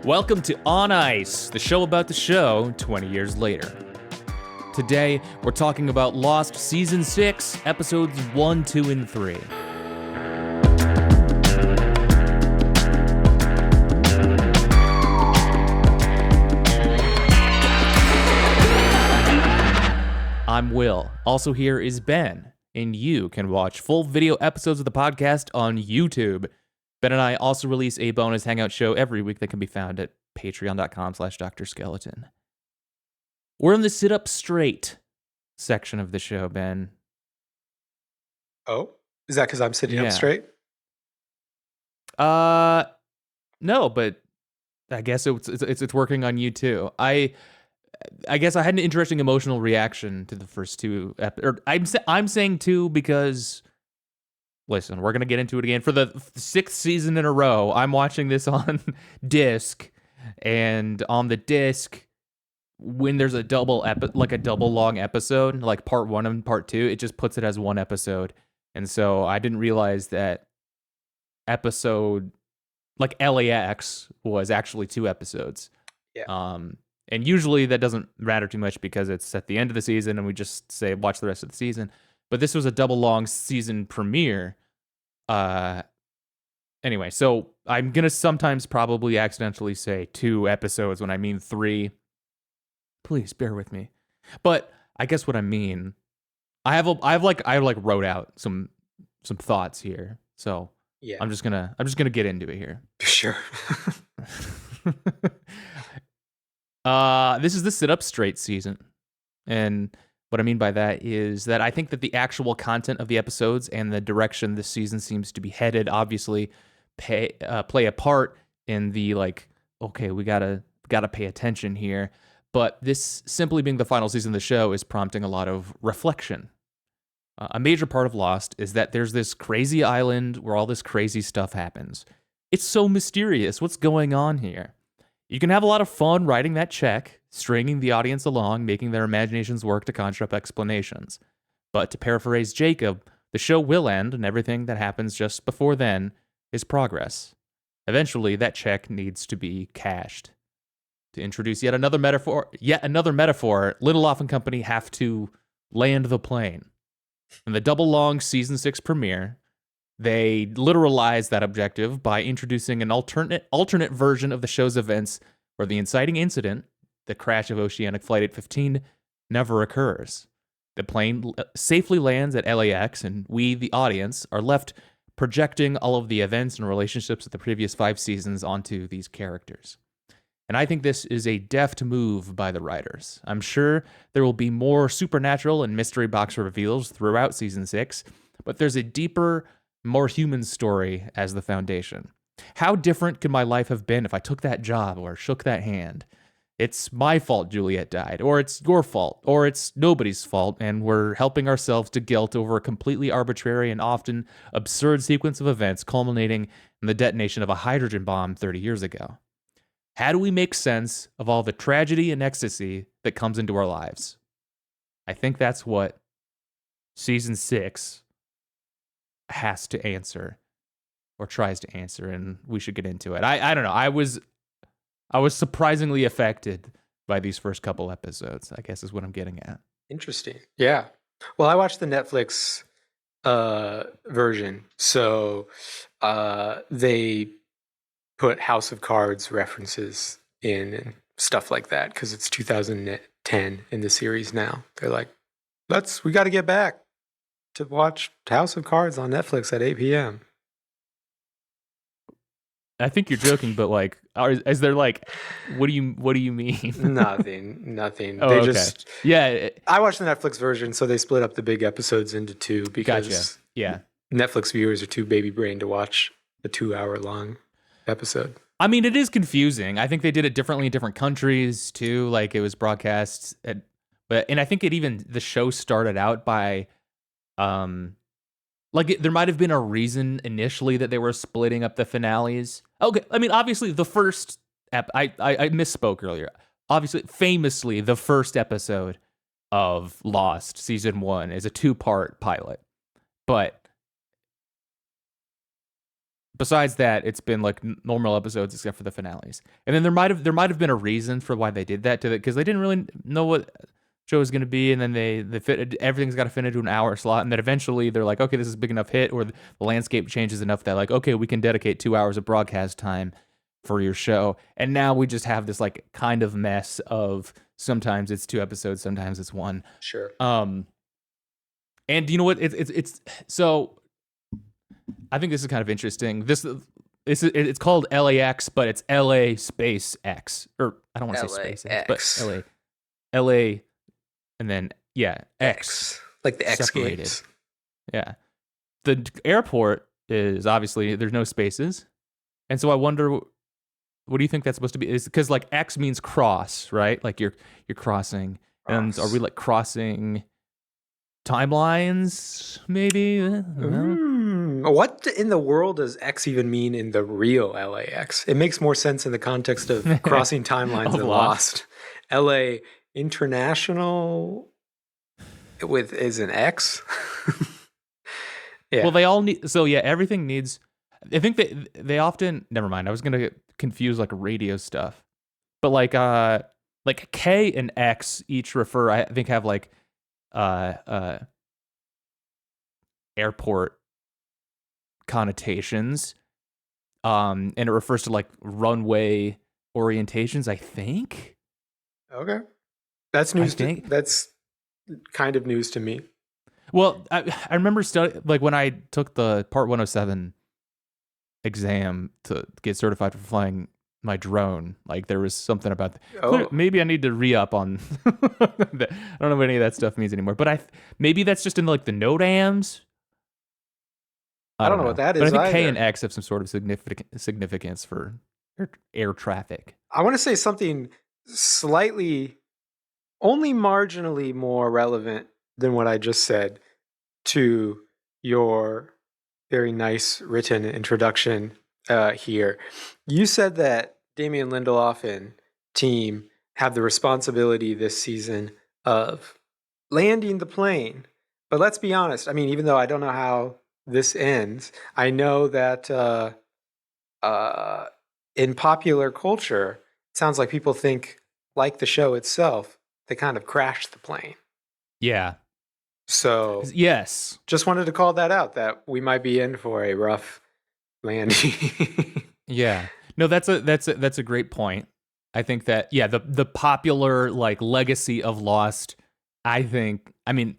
Welcome to On Ice, the show about the show 20 years later. Today, we're talking about Lost Season 6, Episodes 1, 2, and 3. I'm Will. Also here is Ben, and you can watch full video episodes of the podcast on YouTube. Ben and I also release a bonus hangout show every week that can be found at patreon.com/drskeleton. We're in the sit up straight section of the show, Ben. Oh, is that because I'm sitting up straight? No, but I guess it's working on you too. I guess I had an interesting emotional reaction to the first two. I'm saying two because, listen, we're gonna get into it again for the sixth season in a row. I'm watching this on disc, and on the disc, when there's a double long episode, like part 1 and part 2, it just puts it as one episode. And so I didn't realize that episode, like LAX, was actually 2 episodes. Yeah. And usually that doesn't matter too much because it's at the end of the season and we just say watch the rest of the season. But this was a double long season premiere. Anyway, so I'm gonna sometimes probably accidentally say 2 episodes when I mean 3. Please bear with me. But I guess what I mean, I wrote out some thoughts here. So yeah, I'm just gonna get into it here. Sure. This is the sit up straight season, and what I mean by that is that I think that the actual content of the episodes and the direction this season seems to be headed obviously play a part in the okay, we gotta pay attention here. But this simply being the final season of the show is prompting a lot of reflection. A major part of Lost is that there's this crazy island where all this crazy stuff happens. It's so mysterious. What's going on here? You can have a lot of fun writing that check, stringing the audience along, making their imaginations work to conjure up explanations. But to paraphrase Jacob, the show will end, and everything that happens just before then is progress. Eventually, that check needs to be cashed. To introduce yet another metaphor, Lindelof and company have to land the plane. In the double-long Season 6 premiere, they literalize that objective by introducing an alternate version of the show's events where the inciting incident, the crash of Oceanic Flight 815, never occurs. The plane safely lands at LAX, and we, the audience, are left projecting all of the events and relationships of the previous 5 seasons onto these characters. And I think this is a deft move by the writers. I'm sure there will be more supernatural and mystery box reveals throughout Season 6, but there's a deeper, more human story as the foundation. How different could my life have been if I took that job or shook that hand? It's my fault Juliet died, or it's your fault, or it's nobody's fault, and we're helping ourselves to guilt over a completely arbitrary and often absurd sequence of events culminating in the detonation of a hydrogen bomb 30 years ago. How do we make sense of all the tragedy and ecstasy that comes into our lives? I think that's what Season 6 has to answer, or tries to answer, and we should get into it. I don't know. I was surprisingly affected by these first couple episodes, I guess is what I'm getting at. Interesting. Yeah. Well, I watched the Netflix version, so they put House of Cards references in and stuff like that because it's 2010 in the series now. They're like, we got to get back to watch House of Cards on Netflix at 8 p.m. I think you're joking, but is there what do you mean? Nothing. Oh, They okay. just I watched the Netflix version, so they split up the big episodes into 2 because Gotcha. Yeah. Netflix viewers are too baby brain to watch a 2-hour long episode. I mean, it is confusing. I think they did it differently in different countries too. Like it was broadcast and I think the show started out by, there might have been a reason initially that they were splitting up the finales. Okay, I mean, obviously the first I misspoke earlier. Obviously, famously, the first episode of Lost season 1 is a 2-part pilot, but besides that, it's been like normal episodes except for the finales. And then there might have been a reason for why they did that because they didn't really know what show was going to be, and then they fit everything's got to fit into an hour slot, and then eventually they're like, okay, this is a big enough hit, or the landscape changes enough that like, okay, we can dedicate 2 hours of broadcast time for your show. And now we just have this like kind of mess of sometimes it's 2 episodes, sometimes it's one. Sure. And you know what? It's so. I think this is kind of interesting. It's called LAX, but it's LA space X, or I don't want to say space X, but LA, and then X, like the X separated. Games. Yeah, the airport is obviously there's no spaces, and so I wonder, what do you think that's supposed to be? Is because like X means cross, right? Like you're crossing, and are we like crossing timelines? Maybe. What in the world does X even mean in the real LAX? It makes more sense in the context of crossing timelines than Lost. LA International is an X. Yeah. Well, they all need. So yeah, everything needs. I think they often. Never mind. I was gonna get confused like radio stuff, but like K and X each refer. I think have like airport connotations, and it refers to like runway orientations, I think. Okay, that's news. That's kind of news to me. Well, I remember like when I took the Part 107 exam to get certified for flying my drone, like there was something about maybe I need to re-up on that. I don't know what any of that stuff means anymore, but maybe that's just in like the NOTAMs. I don't know what that is. But I think K and X have some sort of significance for air traffic. I want to say something slightly, only marginally more relevant than what I just said to your very nice written introduction here. You said that Damien Lindelof and team have the responsibility this season of landing the plane. But let's be honest. I mean, even though I don't know how this ends, I know that in popular culture, it sounds like people think, like the show itself, they kind of crashed the plane. Yeah. So yes, just wanted to call that out, that we might be in for a rough landing. Yeah. No, that's a great point. I think that the popular like legacy of Lost, I mean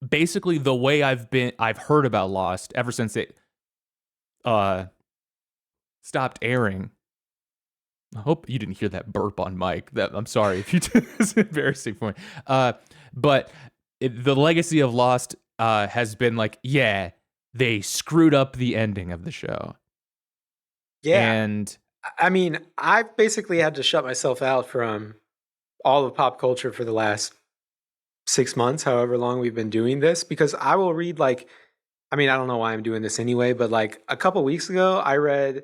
basically the way I've heard about Lost ever since it stopped airing. I hope you didn't hear that burp on mic. I'm sorry if you did. It's embarrassing for me. But the legacy of Lost has been like, they screwed up the ending of the show. Yeah. And I mean, I've basically had to shut myself out from all of pop culture for the last 6 months, however long we've been doing this, because I will read I don't know why I'm doing this anyway, but like a couple weeks ago, I read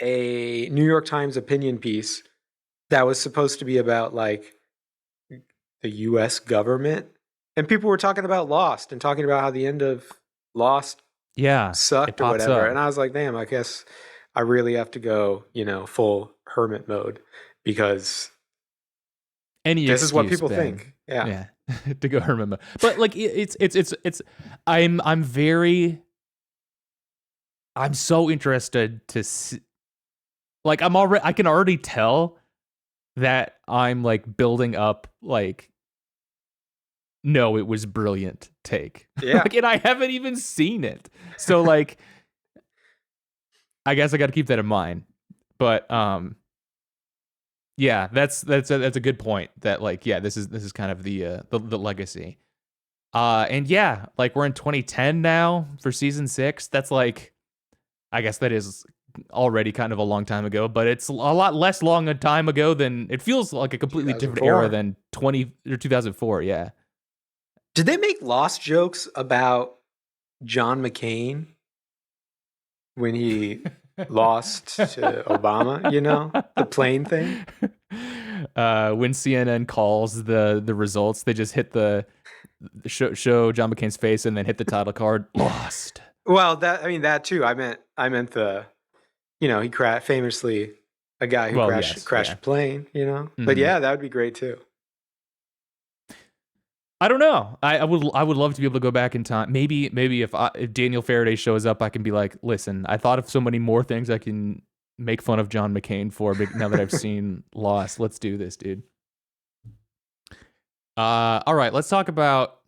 a New York Times opinion piece that was supposed to be about like the US government, and people were talking about Lost and talking about how the end of Lost sucked or whatever. And I was like, damn, I guess I really have to go, full hermit mode, because this is what people think. Yeah. To go hermit mode. But like it's I'm so interested to see, like I can already tell that I'm like building up like, no, it was brilliant take. Yeah. Like, and I haven't even seen it. So like I guess I got to keep that in mind. But that's a good point, that like this is kind of the legacy. And like we're in 2010 now for season 6. That's like, I guess that is already kind of a long time ago, but it's a lot less long a time ago than it feels like a completely different era than 2004. Yeah. Did they make Lost jokes about John McCain when he lost to Obama, the plane thing? When CNN calls the results, they just hit the show John McCain's face and then hit the title card, Lost. Well, that too. I meant the he famously a guy who Well, crashed yes, crashed yeah. a plane. But Hmm. yeah, that would be great too. I don't know. I would love to be able to go back in time. Maybe if Daniel Faraday shows up, I can be like, listen, I thought of so many more things I can make fun of John McCain for, but now that I've seen Lost, let's do this, dude. All right, let's talk about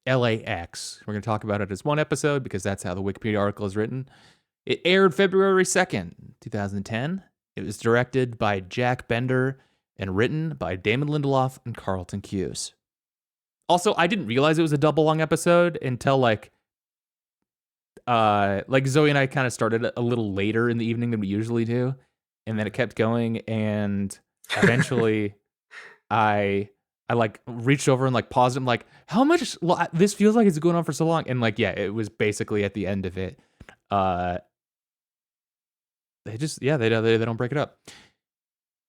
LAX. We're gonna talk about it as one episode because that's how the Wikipedia article is written. It aired February 2nd, 2010. It was directed by Jack Bender and written by Damon Lindelof and Carlton Cuse. Also, I didn't realize it was a double long episode until like Zoe and I kind of started a little later in the evening than we usually do, and then it kept going, and eventually I like reached over and like paused it. I'm like, how much? This feels like it's going on for so long, and like yeah, it was basically at the end of it. Uh, they don't break it up.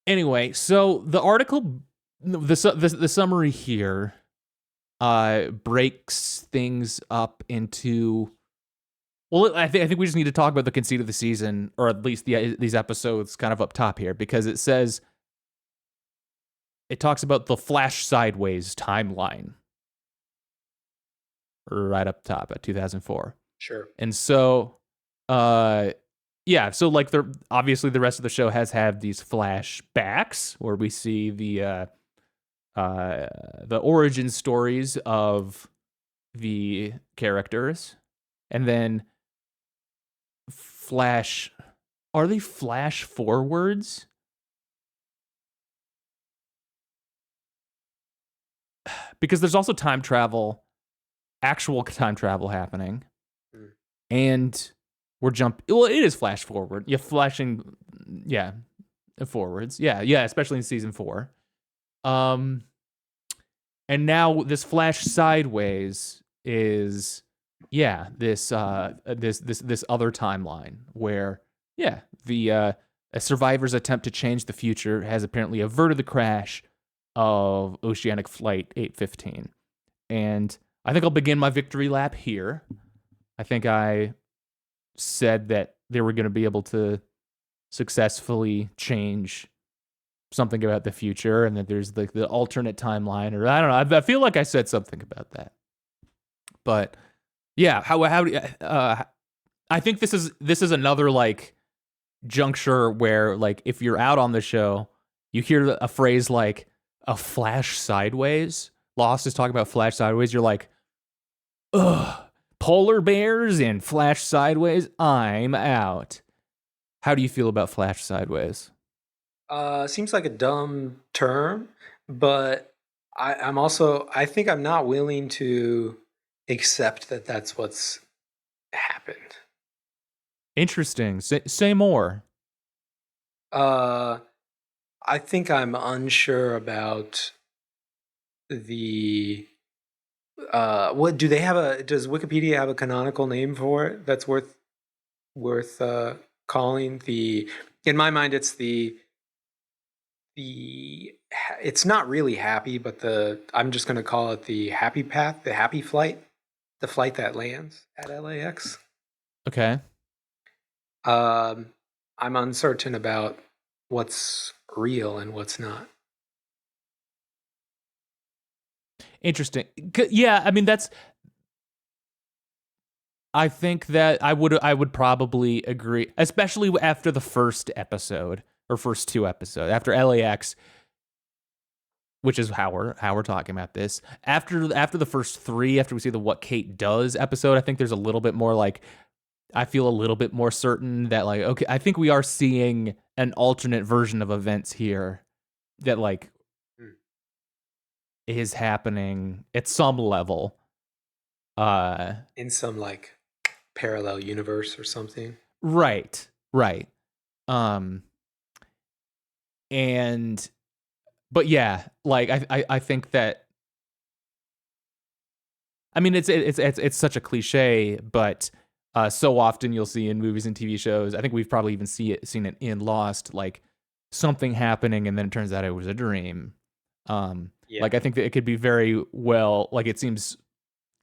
Anyway, so the article, the summary here, breaks things up into. Well, I think we just need to talk about the conceit of the season, or at least these episodes, kind of up top here, because it talks about the Flash Sideways timeline right up top at 2004. Sure. And so, yeah, so like obviously the rest of the show has had these flashbacks where we see the origin stories of the characters, and then are they flash forwards? Because there's also actual time travel happening. Mm. And well, it is flash forward. You're flashing, yeah, forwards. Yeah, especially in season 4. And now this flash sideways is, yeah, this other timeline where, yeah, the a survivor's attempt to change the future has apparently averted the crash of Oceanic Flight 815. And I think I'll begin my victory lap here. I think I said that they were going to be able to successfully change something about the future, and that there's like the alternate timeline, or I don't know. I feel like I said something about that. But yeah, how do I think this is another like juncture where like if you're out on the show, you hear a phrase like a flash sideways. Lost is talking about flash sideways. You're like, ugh, polar bears and flash sideways. I'm out. How do you feel about flash sideways? Seems like a dumb term, but I think I'm not willing to accept that that's what's happened. Interesting. Say more. Uh, I think I'm unsure about the what do they have does Wikipedia have a canonical name for it that's worth calling? In my mind it's the it's not really happy, but I'm just going to call it the happy path, the happy flight, the flight that lands at LAX. Okay. I'm uncertain about what's real and what's not. Interesting. Yeah, I mean I think that I would probably agree, especially after the first episode or first 2 episodes after LAX, which is how we're talking about this. After the first 3, after we see the What Kate Does episode, I think there's a little bit more like I feel a little bit more certain that like okay, I think we are seeing an alternate version of events here that like is happening at some level. In some like parallel universe or something. Right. Right. Um and but yeah, like I think that I mean it's such a cliche, but so often you'll see in movies and TV shows. I think we've probably even seen it in Lost, like something happening and then it turns out it was a dream. Yeah. Like I think that it could be very well, like it seems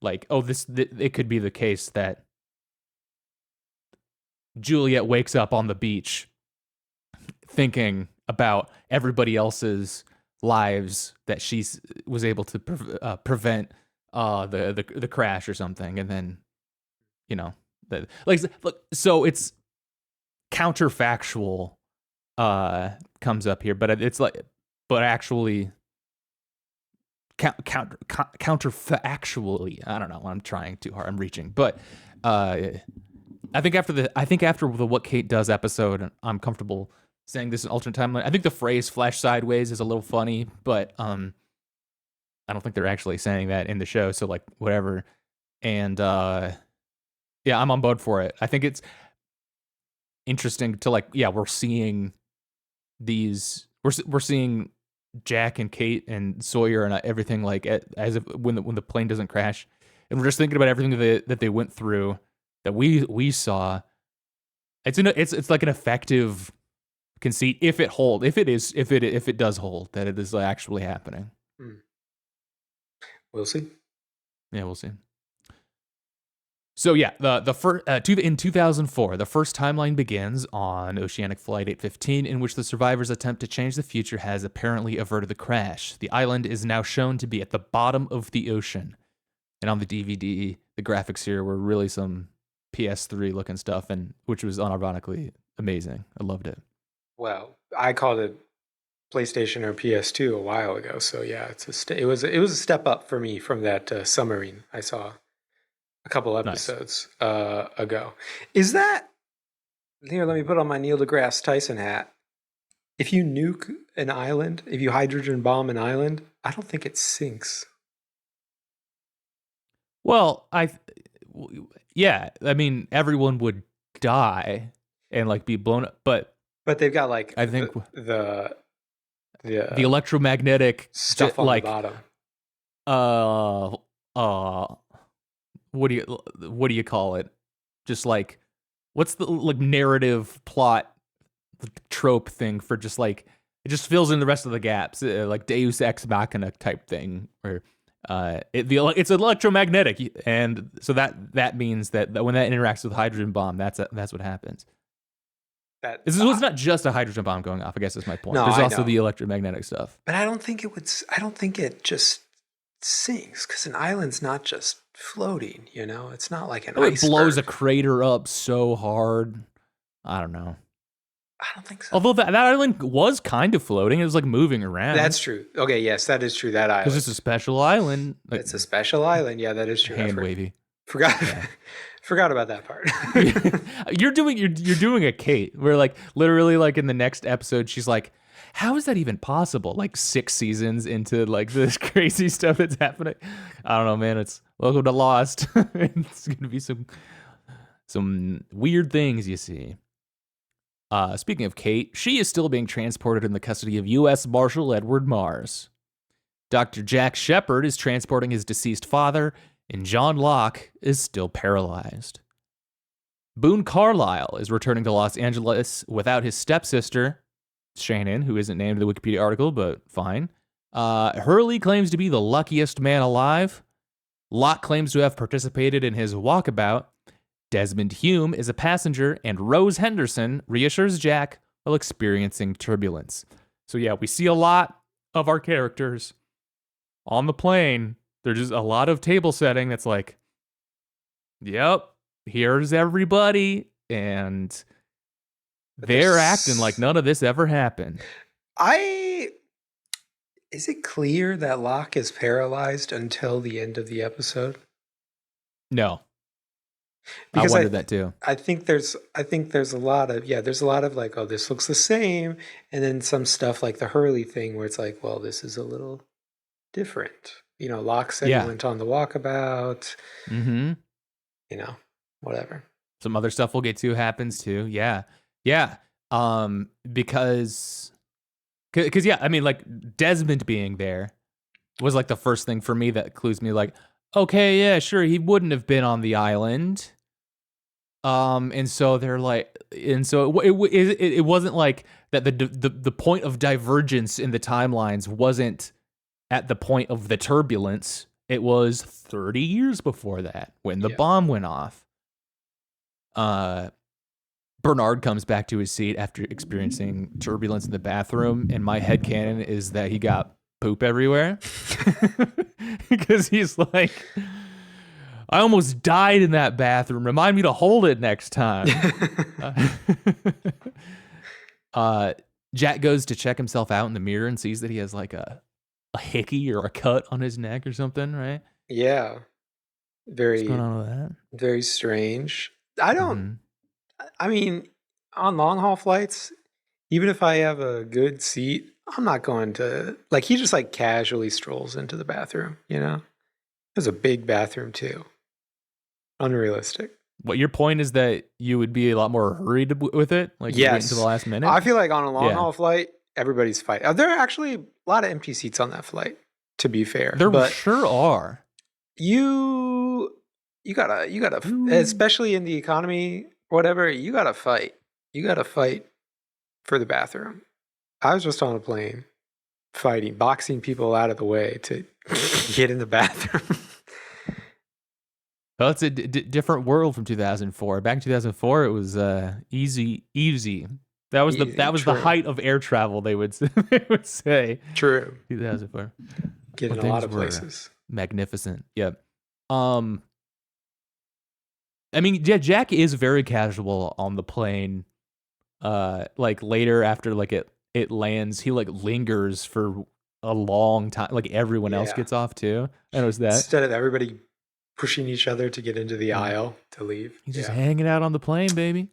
like it could be the case that Juliet wakes up on the beach thinking about everybody else's lives that she was able to prevent the crash or something, and then look, so it's counterfactual comes up here, but it's like, but actually counterfactually, I don't know, I'm trying too hard, I'm reaching, but I think after the What Kate Does episode, I'm comfortable saying this is an alternate timeline. I think the phrase "flash sideways" is a little funny, but I don't think they're actually saying that in the show. So like whatever, and yeah, I'm on board for it. I think it's interesting to like, yeah, we're seeing Jack and Kate and Sawyer and everything like as if when the plane doesn't crash, and we're just thinking about everything that they went through that we saw. It's like an effective conceit if it does hold, that it is actually happening. We'll see. Yeah, we'll see. So yeah, the first in 2004, the first timeline begins on Oceanic Flight 815, in which the survivors' attempt to change the future has apparently averted the crash. The island is now shown to be at the bottom of the ocean, and on the DVD, the graphics here were really some PS3 looking stuff, and which was unironically amazing. I loved it. Well, I called it PlayStation or PS2 a while ago, so yeah, it was a step up for me from that submarine I saw a couple episodes ago. Is that here? Let me put on my Neil deGrasse Tyson hat. If you nuke an island, if you hydrogen bomb an island, I don't think it sinks. Well, yeah, I mean, everyone would die and like be blown up, but they've got like I think the electromagnetic stuff on the bottom. What do you call it? Just like, what's the like narrative plot trope thing for just like, it just fills in the rest of the gaps, like Deus Ex Machina type thing, where it's electromagnetic, and so that means that when that interacts with hydrogen bomb, that's what happens. It's not just a hydrogen bomb going off, I guess is my point. There's also the electromagnetic stuff. But I don't think it just sinks, because an island's not just floating, it's not like an iceberg. It blows a crater up so hard. I don't know. I don't think so. Although that island was kind of floating. It was like moving around. That's true. Okay, yes, that is true. That island. Because it's a special island. Like, it's a special island. Yeah, that is true. Hand wavy. Forgot about that part. You're doing a Kate. Where like literally like in the next episode, she's like, how is that even possible? Like 6 seasons into like this crazy stuff that's happening. I don't know, man. It's welcome to Lost. It's gonna be some weird things you see. Speaking of Kate, she is still being transported in the custody of U.S. Marshal Edward Mars. Dr. Jack Shepard is transporting his deceased father, and John Locke is still paralyzed. Boone Carlyle is returning to Los Angeles without his stepsister, Shannon, who isn't named in the Wikipedia article, but fine. Hurley claims to be the luckiest man alive. Locke claims to have participated in his walkabout. Desmond Hume is a passenger, and Rose Henderson reassures Jack while experiencing turbulence. So yeah, we see a lot of our characters on the plane. There's just a lot of table setting that's like, yep, here's everybody, and they're acting like none of this ever happened. Is it clear that Locke is paralyzed until the end of the episode? No. Because I wondered that too. I think there's a lot of like, oh, this looks the same, and then some stuff like the Hurley thing where it's like, well, this is a little different. Locke said he went on the walkabout. Mm-hmm. Whatever. Some other stuff we'll get to happens too. Yeah. Because yeah, I mean, like Desmond being there was like the first thing for me that clues me like, okay, yeah, sure, he wouldn't have been on the island. And so they're like, and so it wasn't like that. The point of divergence in the timelines wasn't at the point of the turbulence. It was 30 years before that when the bomb went off. Bernard comes back to his seat after experiencing turbulence in the bathroom, and my headcanon is that he got poop everywhere. Because he's like, I almost died in that bathroom. Remind me to hold it next time. Jack goes to check himself out in the mirror and sees that he has like a hickey or a cut on his neck or something, right? Yeah. What's Very, going on with that? very strange. I don't, Mhm. I mean, on long haul flights, even if I have a good seat, I'm not going to, like, he just like casually strolls into the bathroom, you know? There's a big bathroom too. Unrealistic. What your point is that you would be a lot more hurried with it, like you wait until the Yes. last minute. I feel like on a long Yeah. haul flight, everybody's fighting. There are actually a lot of empty seats on that flight, to be fair. There But sure are. you gotta, especially in the economy, whatever, you gotta fight. You gotta fight for the bathroom. I was just on a plane fighting, boxing people out of the way to get in the bathroom. Well, it's a different world from 2004. Back in 2004, it was easy. That was Easy, the true. height of air travel. They would say True. 2004. Get in a Things lot of were places. magnificent. Yep. I mean, yeah, Jack is very casual on the plane. Like later after like it lands, he like lingers for a long time. Like everyone else Yeah. gets off too. I noticed that. Instead of everybody pushing each other to get into the Yeah. aisle to leave. He's just Yeah. hanging out on the plane, baby.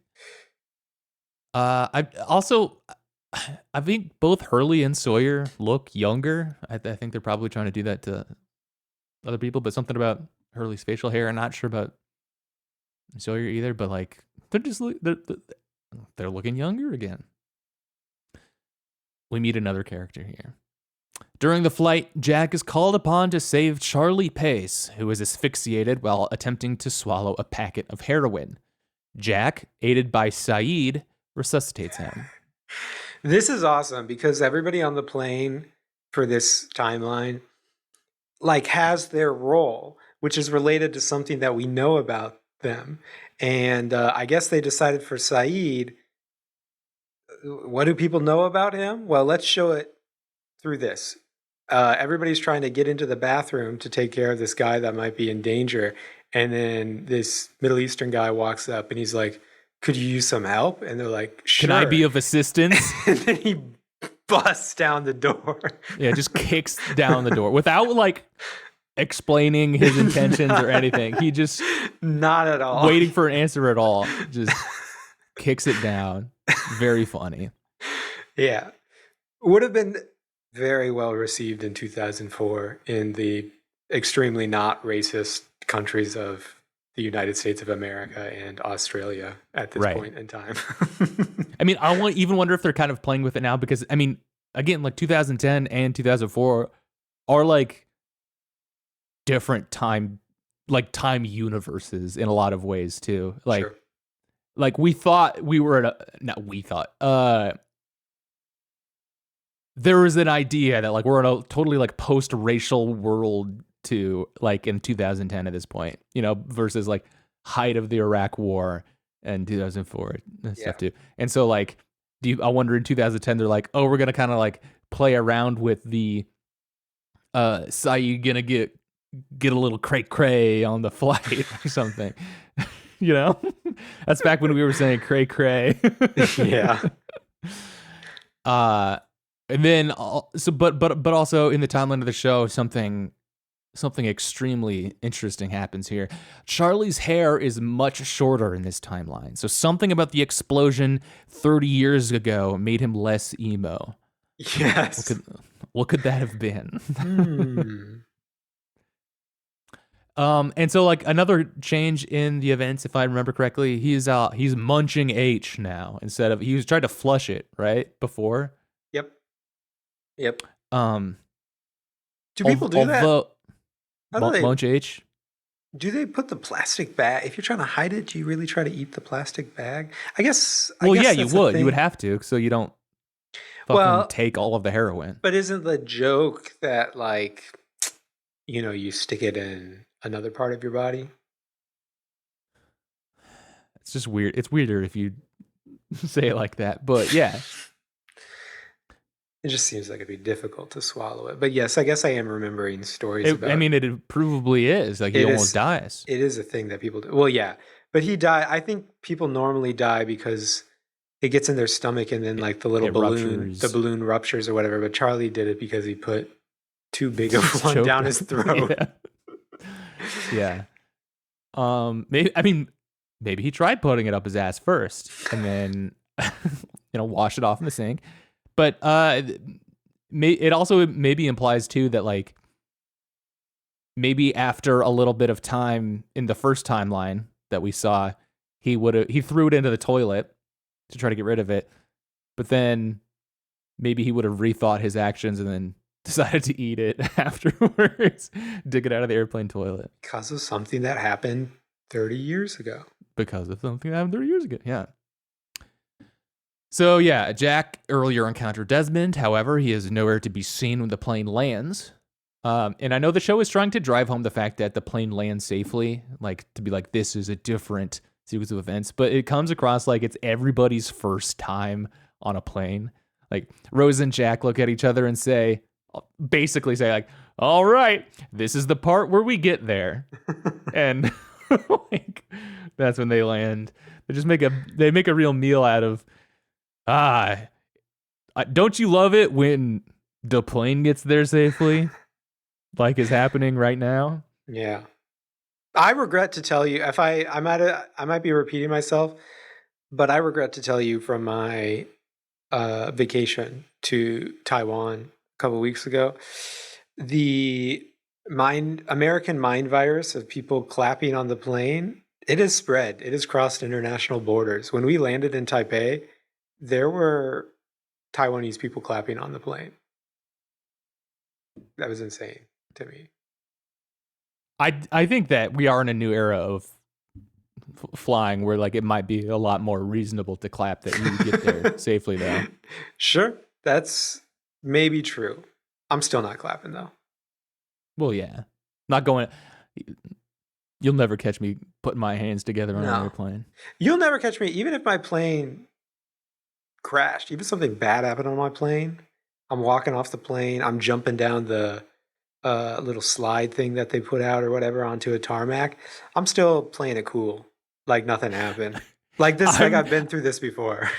I also, I think both Hurley and Sawyer look younger. I think they're probably trying to do that to other people, but something about Hurley's facial hair, I'm not sure about Sawyer either. But like, they're just they're looking younger again. We meet another character here. During the flight, Jack is called upon to save Charlie Pace, who is asphyxiated while attempting to swallow a packet of heroin. Jack, aided by Saeed, resuscitates him. This is awesome because everybody on the plane for this timeline like has their role, which is related to something that we know about them. And I guess they decided for Saeed, what do people know about him? Well, let's show it through this. Everybody's trying to get into the bathroom to take care of this guy that might be in danger. And then this Middle Eastern guy walks up and he's like, could you use some help? And they're like, sure. Can I be of assistance? And then he busts down the door. Yeah, just kicks down the door without like explaining his intentions or anything. He just not at all waiting for an answer at all. Just kicks it down. Very funny. Yeah. Would have been very well received in 2004 in the extremely not racist countries of the United States of America and Australia at this point in time. I mean, even wonder if they're kind of playing with it now because, I mean, again, like 2010 and 2004 are like different time universes in a lot of ways too. Like, sure. Like we thought we were there was an idea that like we're in a totally like post-racial world too, like in 2010 at this point, you know, versus like height of the Iraq War and 2004 and stuff too. And so like, I wonder in 2010 they're like, oh, we're gonna kind of like play around with the Saeed gonna get a little cray on the flight or something. You know, that's back when we were saying cray. Yeah. And then but also in the timeline of the show, something extremely interesting happens here. Charlie's hair is much shorter in this timeline. So something about the explosion 30 years ago made him less emo. Yes. What could that have been? And so like another change in the events, if I remember correctly, he's munching H now instead of he was trying to flush it right before. Yep. Do people do that? Munch H. Do they put the plastic bag? If you're trying to hide it, do you really try to eat the plastic bag? I guess. Well, yeah, you would. You would have to, so you don't fucking take all of the heroin. But isn't the joke that like, you know, you stick it in another part of your body? It's just weird. It's weirder if you say it like that. But yeah. It just seems like it'd be difficult to swallow it. But yes, I guess I am remembering stories I about mean, it provably is. Like, he it almost is dies. it is a thing that people do. Well, yeah. But he died. I think people normally die because it gets in their stomach and then like It the ruptures. balloon ruptures or whatever. But Charlie did it because he put too big of He's one choked down up. his throat. Yeah. Yeah. Maybe he tried putting it up his ass first and then wash it off in the sink. But it also maybe implies too that like maybe after a little bit of time in the first timeline that we saw, he threw it into the toilet to try to get rid of it. But then maybe he would have rethought his actions and then decided to eat it afterwards, dig it out of the airplane toilet. Because of something that happened 30 years ago. Because of something that happened 30 years ago. Yeah. So, yeah, Jack earlier encountered Desmond. However, he is nowhere to be seen when the plane lands. And I know the show is trying to drive home the fact that the plane lands safely, like to be like, this is a different sequence of events. But it comes across like it's everybody's first time on a plane. Like Rose and Jack look at each other and basically say like, all right, this is the part where we get there. And like, that's when they land. They make a real meal out of, don't you love it when the plane gets there safely? Like is happening right now? Yeah. I regret to tell you, if I might be repeating myself, but I regret to tell you from my vacation to Taiwan a couple weeks ago, the American mind virus of people clapping on the plane, it has spread. It has crossed international borders. When we landed in Taipei, there were Taiwanese people clapping on the plane. That was insane to me. I think that we are in a new era of flying where like it might be a lot more reasonable to clap that you get there safely though. Sure, that's maybe true. I'm still not clapping though. Well, yeah. Not going. You'll never catch me putting my hands together on an airplane. You'll never catch me, even if my plane crashed, even something bad happened on my plane. I'm walking off the plane. I'm jumping down the little slide thing that they put out or whatever onto a tarmac. I'm still playing it cool, like nothing happened. Like this, like I've been through this before.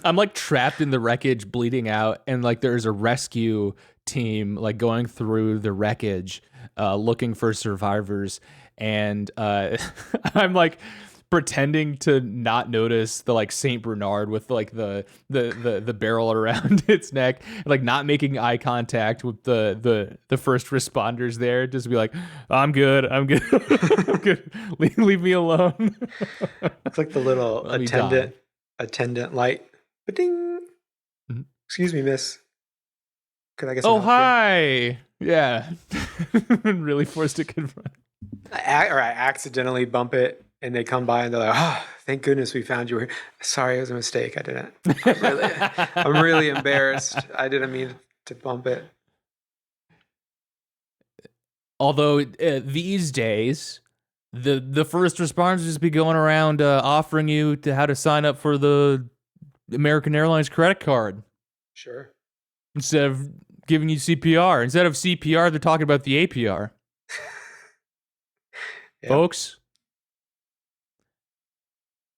I'm like trapped in the wreckage, bleeding out, and like there's a rescue team like going through the wreckage, looking for survivors, and I'm like pretending to not notice the like Saint Bernard with like the barrel around its neck, like not making eye contact with the first responders there, just be like, I'm good, I'm good, leave me alone. It's like the little attendant light. Ba-ding. Mm-hmm. Excuse me, miss. Could I get some Oh, help hi. Yeah. Really forced to confront. Or I accidentally bump it and they come by and they're like, oh, thank goodness we found you. Sorry, it was a mistake. I didn't. I'm really embarrassed. I didn't mean to bump it. Although these days, the first responders just be going around offering you to how to sign up for the American Airlines credit card. Sure. Instead of giving you CPR. Instead of CPR, they're talking about the APR. Yep. Folks.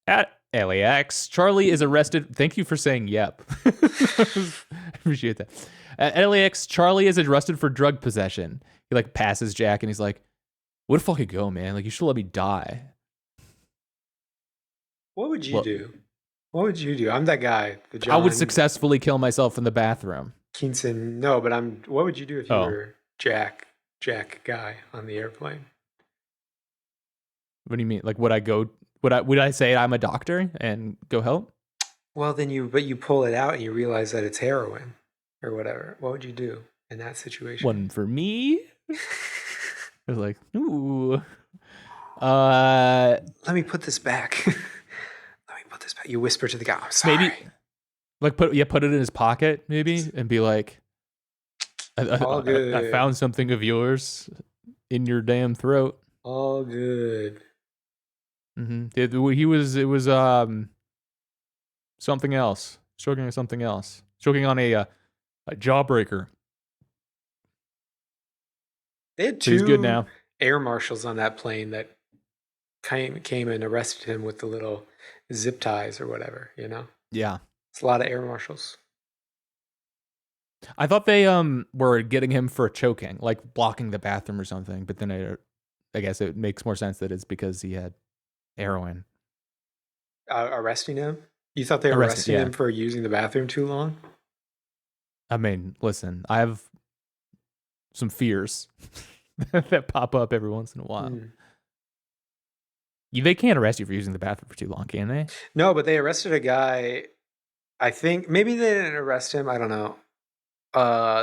At LAX, Charlie is arrested. Thank you for saying yep. Appreciate that. At LAX, Charlie is arrested for drug possession. He like passes Jack and he's like, "What if I could go, man? Like you should let me die." What would you do? What would you do? I'm that guy. I would successfully kill myself in the bathroom. Keenson, no, but what would you do if you were Jack guy on the airplane? What do you mean? Like would I say I'm a doctor and go help? Well, then you pull it out and you realize that it's heroin or whatever. What would you do in that situation? One for me. I was like, ooh. Let me put this back. Let me put this back. You whisper to the guy, I'm sorry. Maybe like put it in his pocket, maybe, and be like, all good. I found something of yours in your damn throat. All good. Mm-hmm. It was something else. Choking on something else. Choking on a jawbreaker. They had So he's good 2 now. air marshals on that plane that came and arrested him with the little zip ties or whatever, you know? Yeah. It's a lot of air marshals. I thought they were getting him for choking, like blocking the bathroom or something. But then I guess it makes more sense that it's because he had heroin. Arresting him? You thought they were Arresting, arresting yeah. him for using the bathroom too long? I mean, listen, I have some fears that pop up every once in a while. They can't arrest you for using the bathroom for too long, can they? No, but they arrested a guy. I think maybe they didn't arrest him. I don't know.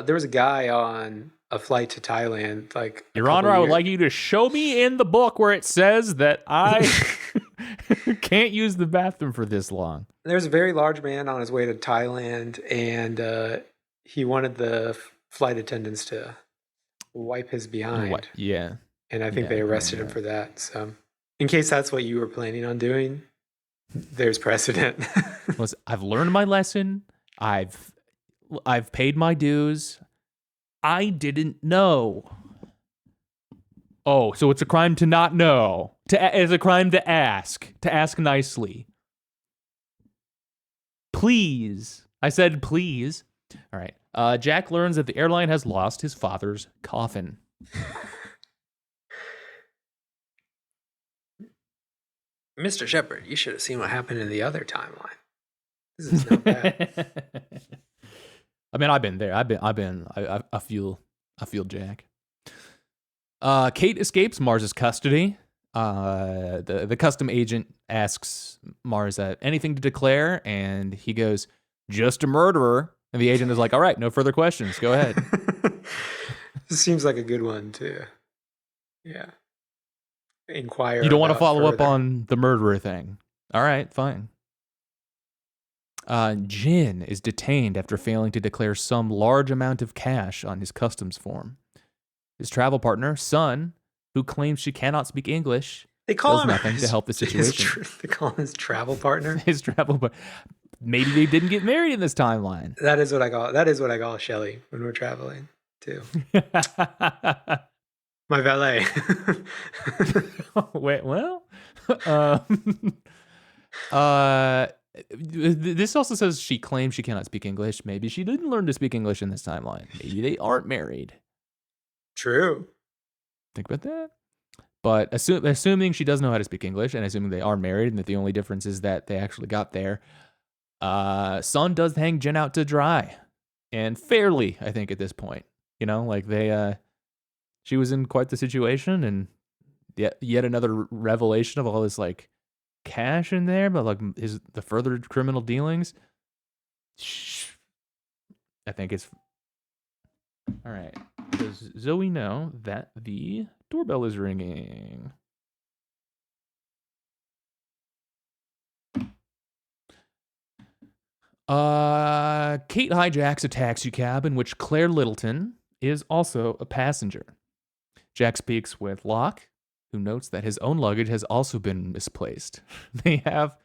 There was a guy on a flight to Thailand, like Your Honor, I would like you to show me in the book where it says that I can't use the bathroom for this long. There's a very large man on his way to Thailand, and he wanted the flight attendants to wipe his behind. What? Yeah. And I think they arrested him for that. So, in case that's what you were planning on doing, there's precedent. Listen, I've learned my lesson. I've paid my dues. I didn't know. Oh, so it's a crime to not know. It's a crime to ask nicely. Please. I said please. All right. Jack learns that the airline has lost his father's coffin. Mr. Shepard, you should have seen what happened in the other timeline. This is not bad. I mean, I've been there. I feel Jack. Kate escapes Mars's custody. The custom agent asks Mars anything to declare, and he goes, "Just a murderer." And the agent is like, "All right, no further questions. Go ahead." This seems like a good one to, inquire. You don't want to follow further. up on the murderer thing. All right, fine. Jin is detained after failing to declare some large amount of cash on his customs form. His travel partner, Sun, who claims she cannot speak English, does nothing to help the situation. They call him his travel partner. His travel partner. Maybe they didn't get married in this timeline. That is what I call Shelly when we're traveling too. My valet. Wait, well, this also says she claims she cannot speak English. Maybe she didn't learn to speak English in this timeline. Maybe they aren't married. True. Think about that. But assuming she does know how to speak English, and assuming they are married, and that the only difference is that they actually got there, Sun does hang Jin out to dry, and fairly, I think, at this point. You know, like she was in quite the situation, and yet another revelation of all this like cash in there, but like the further criminal dealings. I think it's all right. Does Zoe know that the doorbell is ringing? Kate hijacks a taxi cab in which Claire Littleton is also a passenger. Jack speaks with Locke, who notes that his own luggage has also been misplaced. They have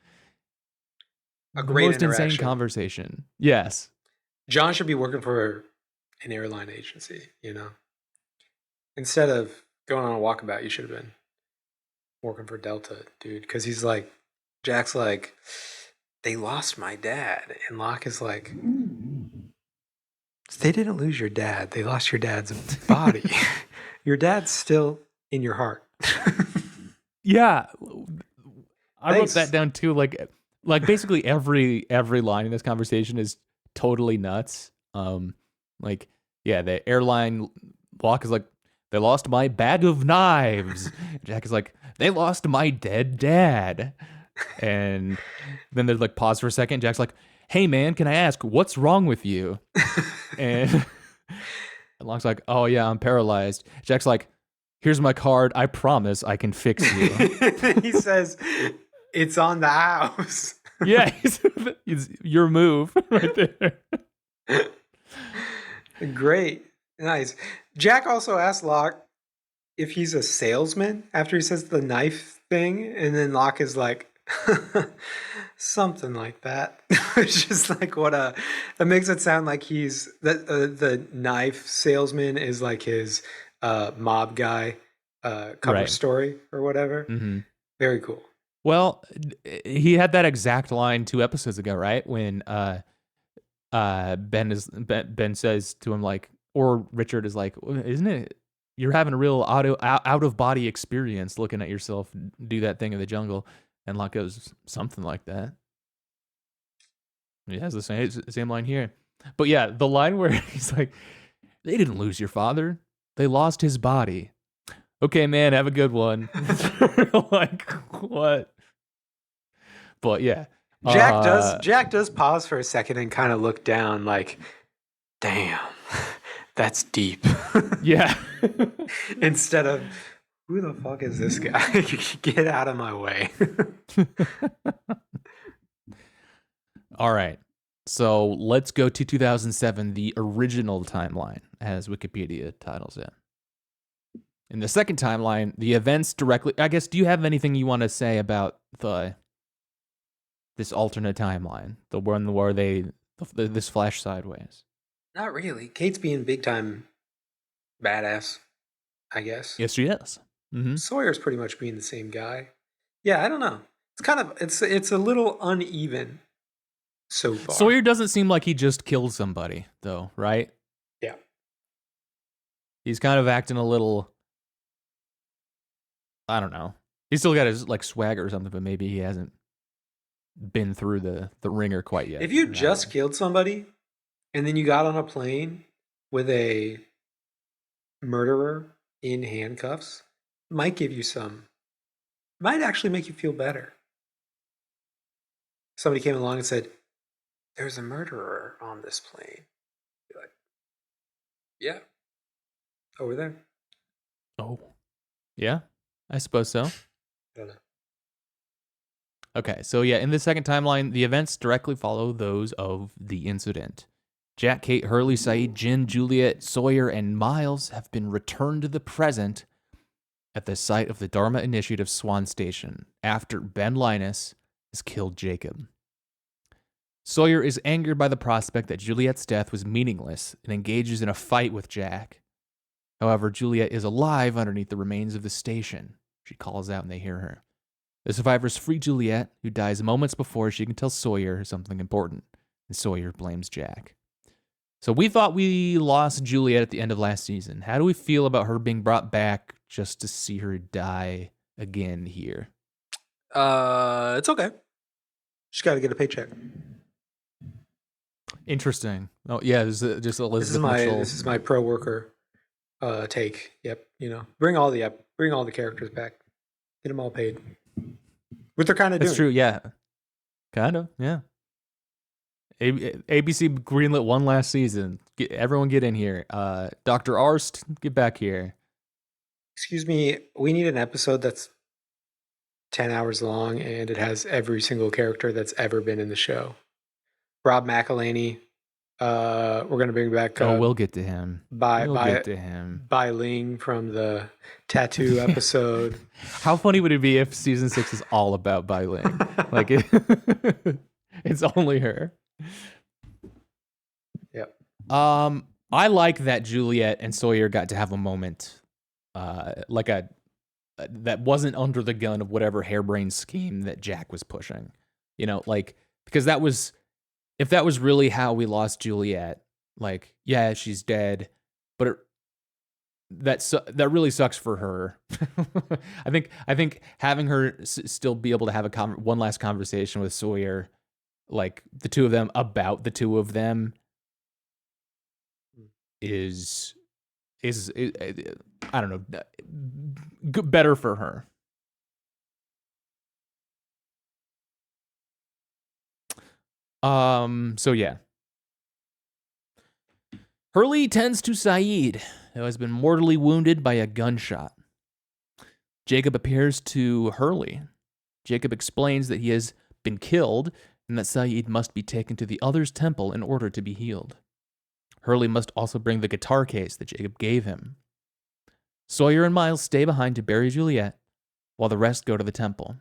a great most insane conversation. Yes. John should be working for an airline agency, you know? Instead of going on a walkabout, you should have been working for Delta, dude. Because Jack's like, they lost my dad. And Locke is like, they didn't lose your dad. They lost your dad's body. Your dad's still in your heart. Yeah. I wrote that down too. Like basically every line in this conversation is totally nuts. The airline Locke is like, they lost my bag of knives. Jack is like, they lost my dead dad. And then there's like pause for a second. Jack's like, hey man, can I ask what's wrong with you? And Locke's like, oh yeah, I'm paralyzed. Jack's like, here's my card. I promise I can fix you. He says, it's on the house. Yeah, it's your move right there. Great. Nice. Jack also asked Locke if he's a salesman after he says the knife thing. And then Locke is like, Something like that. It's just like what a. It makes it sound like he's the knife salesman is like his mob guy cover Right. story or whatever. Mm-hmm. Very cool. Well, he had that exact line 2 episodes ago, right? When Ben says to him like, or Richard is like, isn't it? You're having a real out of body experience looking at yourself do that thing in the jungle, and Locke goes something like that. He has the same line here, but yeah, the line where he's like, "They didn't lose your father; they lost his body." Okay, man, have a good one. Like what? But yeah, Jack does pause for a second and kind of look down like, damn, that's deep. yeah. Instead of, who the fuck is this guy? Get out of my way. All right. So let's go to 2007, the original timeline, as Wikipedia titles it. In the second timeline, the events directly. I guess. Do you have anything you want to say about this alternate timeline, the one where this flash sideways? Not really. Kate's being big time badass, I guess. Yes, she is. Mm-hmm. Sawyer's pretty much being the same guy. Yeah, I don't know. It's kind of it's a little uneven so far. Sawyer doesn't seem like he just killed somebody, though, right? Yeah. He's kind of acting a little. I don't know. He's still got his like swagger or something, but maybe he hasn't been through the ringer quite yet. If you just killed somebody and then you got on a plane with a murderer in handcuffs, might give you might actually make you feel better. Somebody came along and said, "There's a murderer on this plane." You're like, "Yeah, over there." Oh, yeah, I suppose so. I don't know. Okay, so yeah, in the second timeline, the events directly follow those of the incident. Jack, Kate, Hurley, Saeed, Jin, Juliet, Sawyer, and Miles have been returned to the present at the site of the Dharma Initiative Swan Station after Ben Linus has killed Jacob. Sawyer is angered by the prospect that Juliet's death was meaningless and engages in a fight with Jack. However, Juliet is alive underneath the remains of the station. She calls out and they hear her. The survivors free Juliet, who dies moments before she can tell Sawyer something important, and Sawyer blames Jack. So we thought we lost Juliet at the end of last season. How do we feel about her being brought back just to see her die again here? It's okay. She's got to get a paycheck. Interesting. Oh yeah, this is just Elizabeth Mitchell. This is my pro worker take. Yep. Bring all the characters back. Get them all paid. What they're kind of doing. That's true. Yeah. Kind of. Yeah. ABC greenlit one last season. Everyone get in here. Dr. Arst, get back here. Excuse me, we need an episode that's 10 hours long and it has every single character that's ever been in the show. Rob McElhaney, we're going to bring back... we'll get to him. We'll get to him. Bai Ling from the tattoo episode. How funny would it be if season 6 is all about Bai Ling? Like, it's only her. Yep. I like that Juliet and Sawyer got to have a moment, that wasn't under the gun of whatever harebrained scheme that Jack was pushing. Because if that was really how we lost Juliet, like, yeah, she's dead, but that really sucks for her. I think having her still be able to have one last conversation with Sawyer, like the two of them about the two of them, is I don't know, better for her. So yeah. Hurley tends to Saeed, who has been mortally wounded by a gunshot. Jacob appears to Hurley. Jacob explains that he has been killed and that Saeed must be taken to the other's temple in order to be healed. Hurley must also bring the guitar case that Jacob gave him. Sawyer and Miles stay behind to bury Juliet, while the rest go to the temple.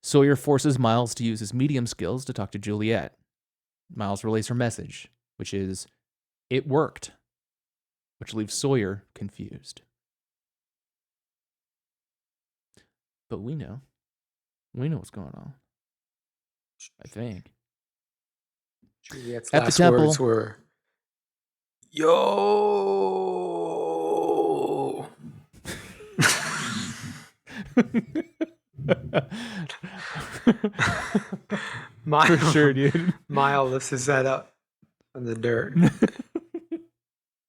Sawyer forces Miles to use his medium skills to talk to Juliet. Miles relays her message, which is, "It worked," which leaves Sawyer confused. But we know what's going on, I think. Juliet's At the last temple, words were, "Yo." For sure, dude. Mile lifts his head up from the dirt.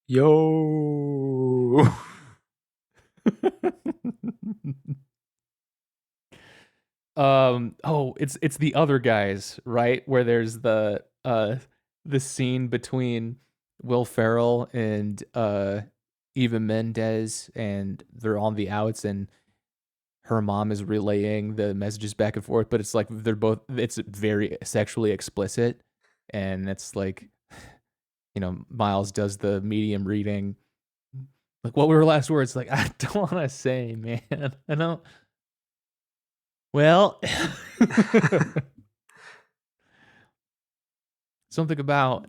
Yo. It's the other guys, right? Where there's the scene between Will Ferrell and Eva Mendes, and they're on the outs, and her mom is relaying the messages back and forth, but it's like it's very sexually explicit, and it's like, Miles does the medium reading. Like, what were her last words? Like, I don't want to say, man. I don't. Well, something about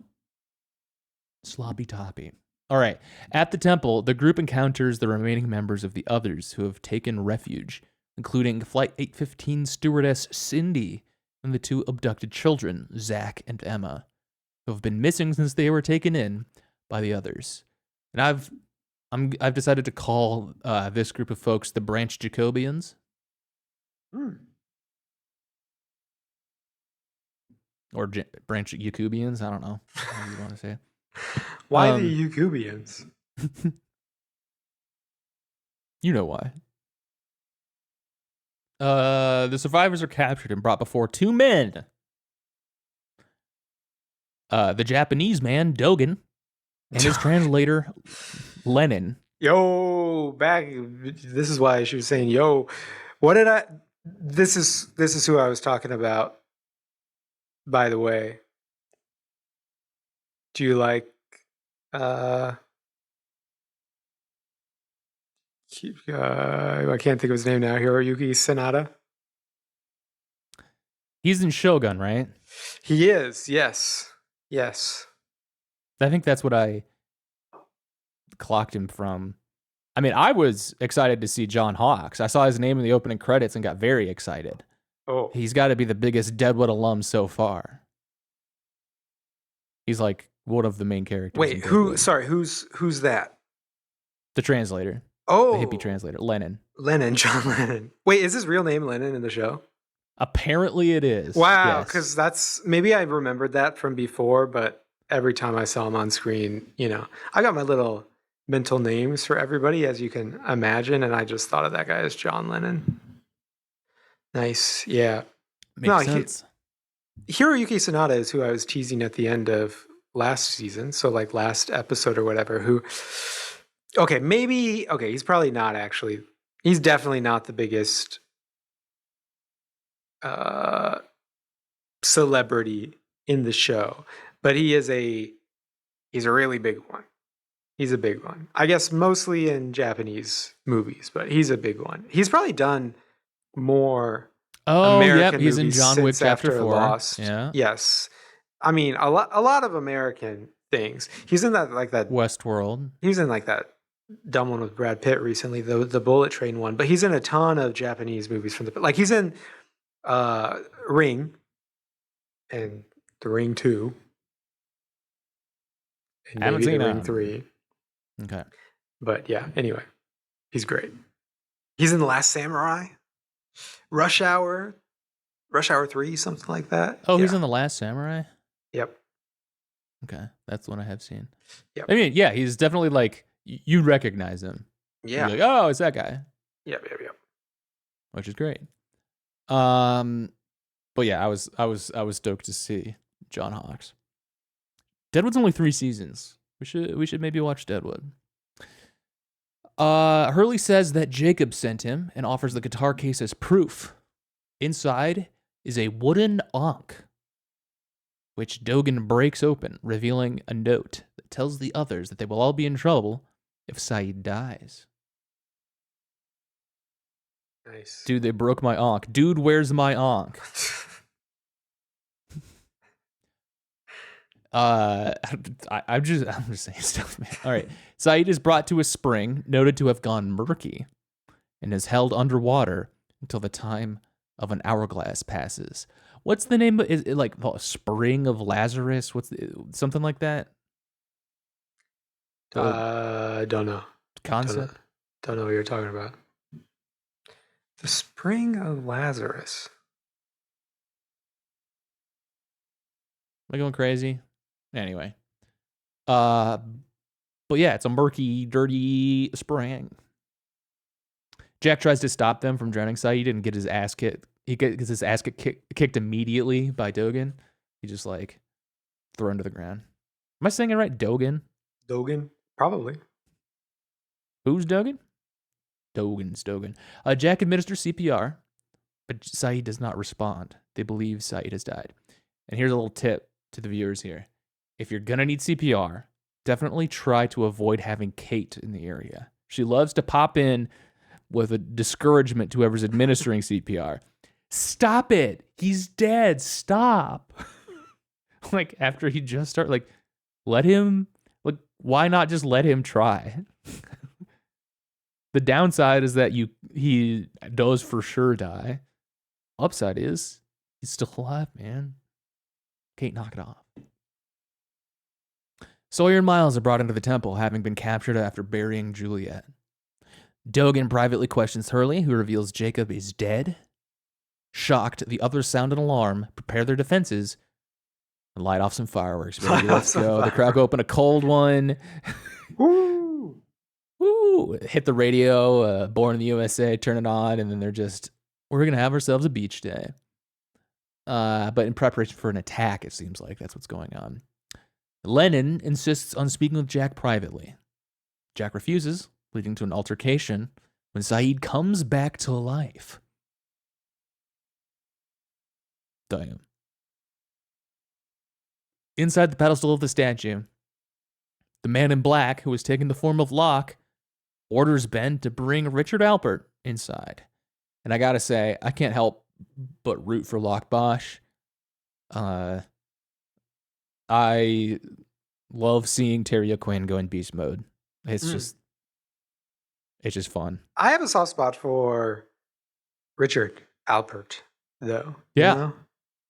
sloppy toppy. All right. At the temple, the group encounters the remaining members of the others who have taken refuge, including Flight 815 stewardess Cindy and the 2 abducted children, Zach and Emma, who have been missing since they were taken in by the others. And I've decided to call this group of folks the Branch Jacobians. Or Branch Jacobians. I don't know how you want to say it. Why the Jacobians? You know why. The survivors are captured and brought before 2 men. The Japanese man, Dogen, and his translator, Lennon. Yo, this is why she was saying, yo, this is who I was talking about, by the way. Do you like, I can't think of his name now, Hiroyuki Sanada? He's in Shogun, right? He is, yes. Yes. I think that's what I clocked him from. I mean, I was excited to see John Hawkes. I saw his name in the opening credits and got very excited. Oh. He's got to be the biggest Deadwood alum so far. He's like one of the main characters. Wait, who's that? The translator. Oh. The hippie translator, Lennon. John Lennon. Wait, is his real name Lennon in the show? Apparently it is. Wow, because maybe I remembered that from before, but every time I saw him on screen, I got my little mental names for everybody, as you can imagine, and I just thought of that guy as John Lennon. Nice, yeah. Makes sense. Hiroyuki Sanada is who I was teasing at the end of last season, so like last episode or whatever, he's probably not actually. He's definitely not the biggest celebrity in the show, but he's a really big one. He's a big one. I guess mostly in Japanese movies, but he's a big one. He's probably done more American he's movies in John Wick Chapter 4. Lost. Yeah. Yes. I mean, a lot of American things. He's in that Westworld. He's in like that dumb one with Brad Pitt recently, the Bullet Train one, but he's in a ton of Japanese movies from he's in Ring and The Ring 2. And I haven't maybe seen The Ring 3. Okay. But yeah, anyway, he's great. He's in The Last Samurai, Rush Hour 3, something like that. Oh, yeah. He's in The Last Samurai? Yep. Okay, that's one I have seen. Yep. I mean, yeah, he's definitely like, you recognize him. Yeah. You're like, oh, it's that guy. Yep. Which is great. But yeah, I was stoked to see John Hawkes. Deadwood's only 3 seasons. We should maybe watch Deadwood. Hurley says that Jacob sent him and offers the guitar case as proof. Inside is a wooden ankh, which Dogen breaks open, revealing a note that tells the others that they will all be in trouble if Saeed dies. Nice. Dude, they broke my onk. Dude, where's my onk? I'm just saying stuff, man. All right. Saeed is brought to a spring noted to have gone murky and is held underwater until the time of an hourglass passes. What's the name? Is it like the Spring of Lazarus? Something like that? Don't know. Concept? Don't know what you're talking about. The Spring of Lazarus. Am I going crazy? Anyway. But yeah, it's a murky, dirty spring. Jack tries to stop them from drowning Saeed and get his ass kicked. He gets his ass kicked immediately by Dogan. He just like thrown to the ground. Am I saying it right? Dogan? Dogan? Probably. Who's Dogan? Dogan's Dogan. Jack administers CPR, but Saeed does not respond. They believe Saeed has died. And here's a little tip to the viewers here. If you're going to need CPR, definitely try to avoid having Kate in the area. She loves to pop in with a discouragement to whoever's administering CPR. Stop it. He's dead. Stop. Like, after he just started, like, let him, like, why not just let him try? The downside is that he does for sure die. Upside is he's still alive, man. Can't knock it off. Sawyer and Miles are brought into the temple, having been captured after burying Juliet. Dogan privately questions Hurley, who reveals Jacob is dead. Shocked, the others sound an alarm, prepare their defenses, and light off some fireworks. Baby. Let's go. The crowd open a cold one. Woo! Woo! Hit the radio, Born in the USA, turn it on, and then they're just, we're going to have ourselves a beach day. But in preparation for an attack, it seems like that's what's going on. Lennon insists on speaking with Jack privately. Jack refuses, leading to an altercation when Saeed comes back to life. Damn. Inside the pedestal of the statue, the man in black, who has taken the form of Locke, orders Ben to bring Richard Alpert inside. And I gotta say, I can't help but root for Locke Bosch. I love seeing Terry O'Quinn go in beast mode. It's just fun. I have a soft spot for Richard Alpert, though. Yeah, you know?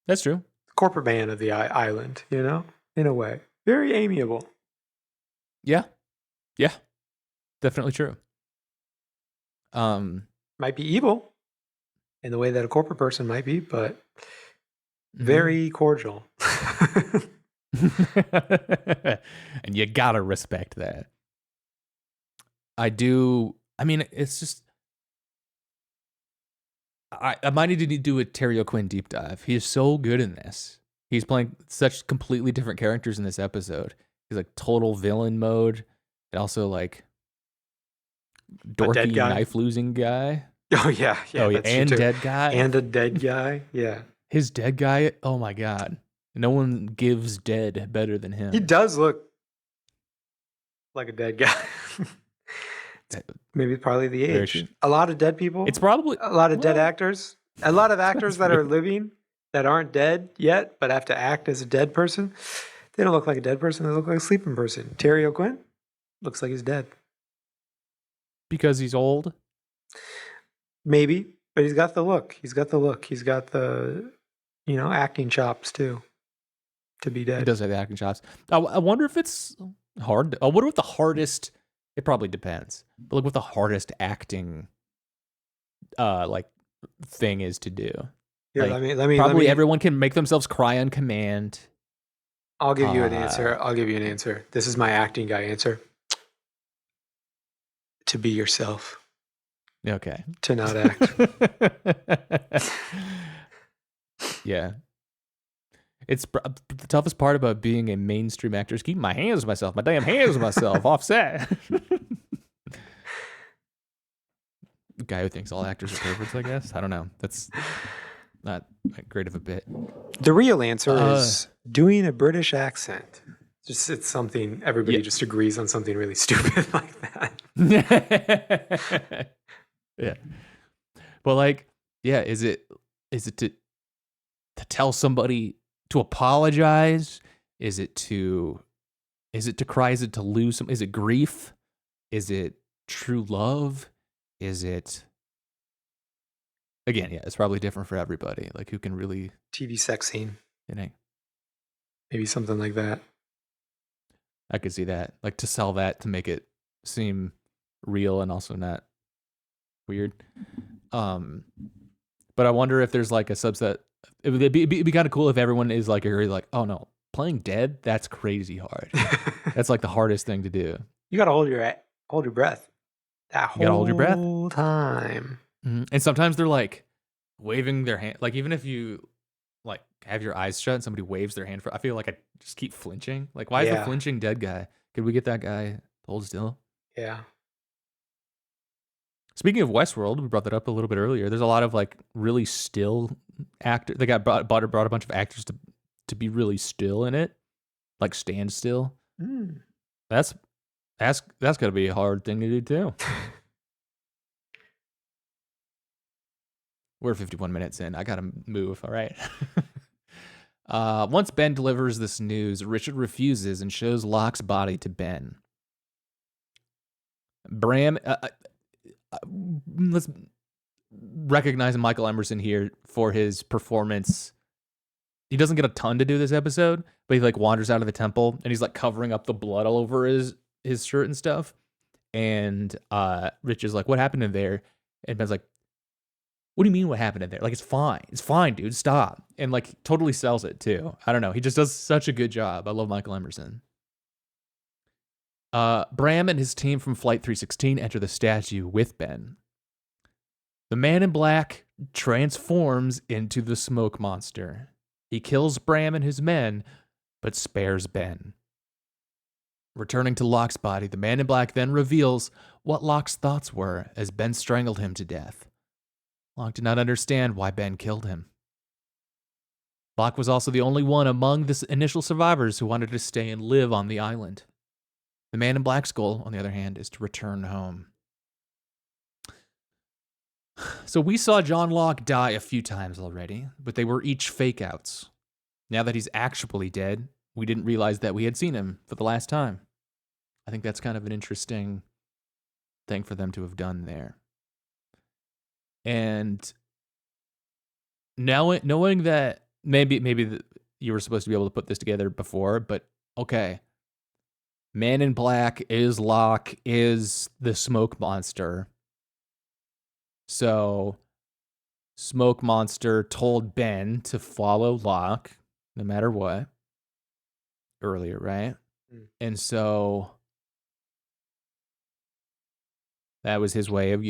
That's true. Corporate man of the island, you know, in a way. Very amiable. Yeah. Definitely true. Might be evil in the way that a corporate person might be, but very cordial. And you gotta respect that. I do. I mean, it's just, I might need to do a Terry O'Quinn deep dive. He is so good in this. He's playing such completely different characters in this episode. He's like total villain mode, and also like dorky knife losing guy. Oh yeah, and dead guy, and a dead guy. Yeah, his dead guy. Oh my god, no one gives dead better than him. He does look like a dead guy. Maybe probably the age. A lot of dead people. It's probably a lot of dead actors. A lot of actors that are living that aren't dead yet, but have to act as a dead person. They don't look like a dead person. They look like a sleeping person. Terry O'Quinn looks like he's dead. Because he's old? Maybe, but he's got the look. He's got the, acting chops too, to be dead. He does have the acting chops. I wonder if it's hard. I wonder what the hardest, it probably depends, but like what the hardest acting thing is to do. Here, like, let me probably everyone can make themselves cry on command. I'll give you an answer. This is my acting guy answer. To be yourself. Okay. To not act. Yeah. It's the toughest part about being a mainstream actor is keeping my hands to myself, my damn hands to myself, offset. The guy who thinks all actors are perverts, I guess. I don't know. That's not that great of a bit. The real answer is doing a British accent. It's something everybody just agrees on, something really stupid like that. Yeah. But like, yeah, is it to tell somebody to apologize? Is it to cry? Is it to lose some? Is it grief? Is it true love? Is it, again, yeah, it's probably different for everybody. Like, who can really, TV sex scene, you know, maybe something like that. I could see that. Like, to sell that to make it seem real and also not weird. But I wonder if there's like a subset. It'd be kind of cool if everyone is like, oh no, playing dead, that's crazy hard. That's like the hardest thing to do. You gotta hold your breath that You gotta hold your breath whole time. Mm-hmm. And sometimes they're like waving their hand. Like, even if you like have your eyes shut and somebody waves their hand I feel like I just keep flinching. Like, why is the flinching dead guy? Could we get that guy to hold still? Yeah. Speaking of Westworld, we brought that up a little bit earlier. There's a lot of like really still actors. They got brought a bunch of actors to be really still in it, like stand still. Mm. That's gotta be a hard thing to do too. We're 51 minutes in. I gotta move. All right. Once Ben delivers this news, Richard refuses and shows Locke's body to Ben. Bram, let's recognize Michael Emerson here for his performance. He doesn't get a ton to do this episode, but he like wanders out of the temple and he's like covering up the blood all over his shirt and stuff. And Rich is like, "What happened in there?" And Ben's like, "What do you mean what happened in there? Like, it's fine, dude, stop." And like totally sells it too. I don't know. He just does such a good job. I love Michael Emerson. Bram and his team from Flight 316 enter the statue with Ben. The man in black transforms into the smoke monster. He kills Bram and his men, but spares Ben. Returning to Locke's body, the man in black then reveals what Locke's thoughts were as Ben strangled him to death. Locke did not understand why Ben killed him. Locke was also the only one among the initial survivors who wanted to stay and live on the island. The man in black's goal, on the other hand, is to return home. So we saw John Locke die a few times already, but they were each fake outs. Now that he's actually dead, we didn't realize that we had seen him for the last time. I think that's kind of an interesting thing for them to have done there. And now knowing that maybe you were supposed to be able to put this together before, but okay. Man in Black is Locke, is the smoke monster. So Smoke Monster told Ben to follow Locke no matter what earlier, right? Mm. And so that was his way of,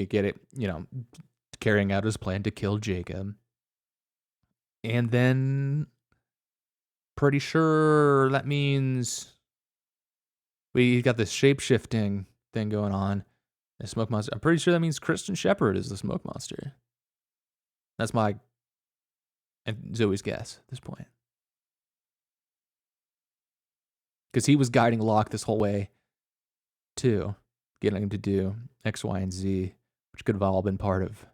carrying out his plan to kill Jacob. And then pretty sure that means we got this shape-shifting thing going on. The smoke monster. I'm pretty sure that means Christian Shepherd is the smoke monster. That's my and Zoe's guess at this point. Because he was guiding Locke this whole way too, getting him to do X, Y, and Z, which could have all been part of.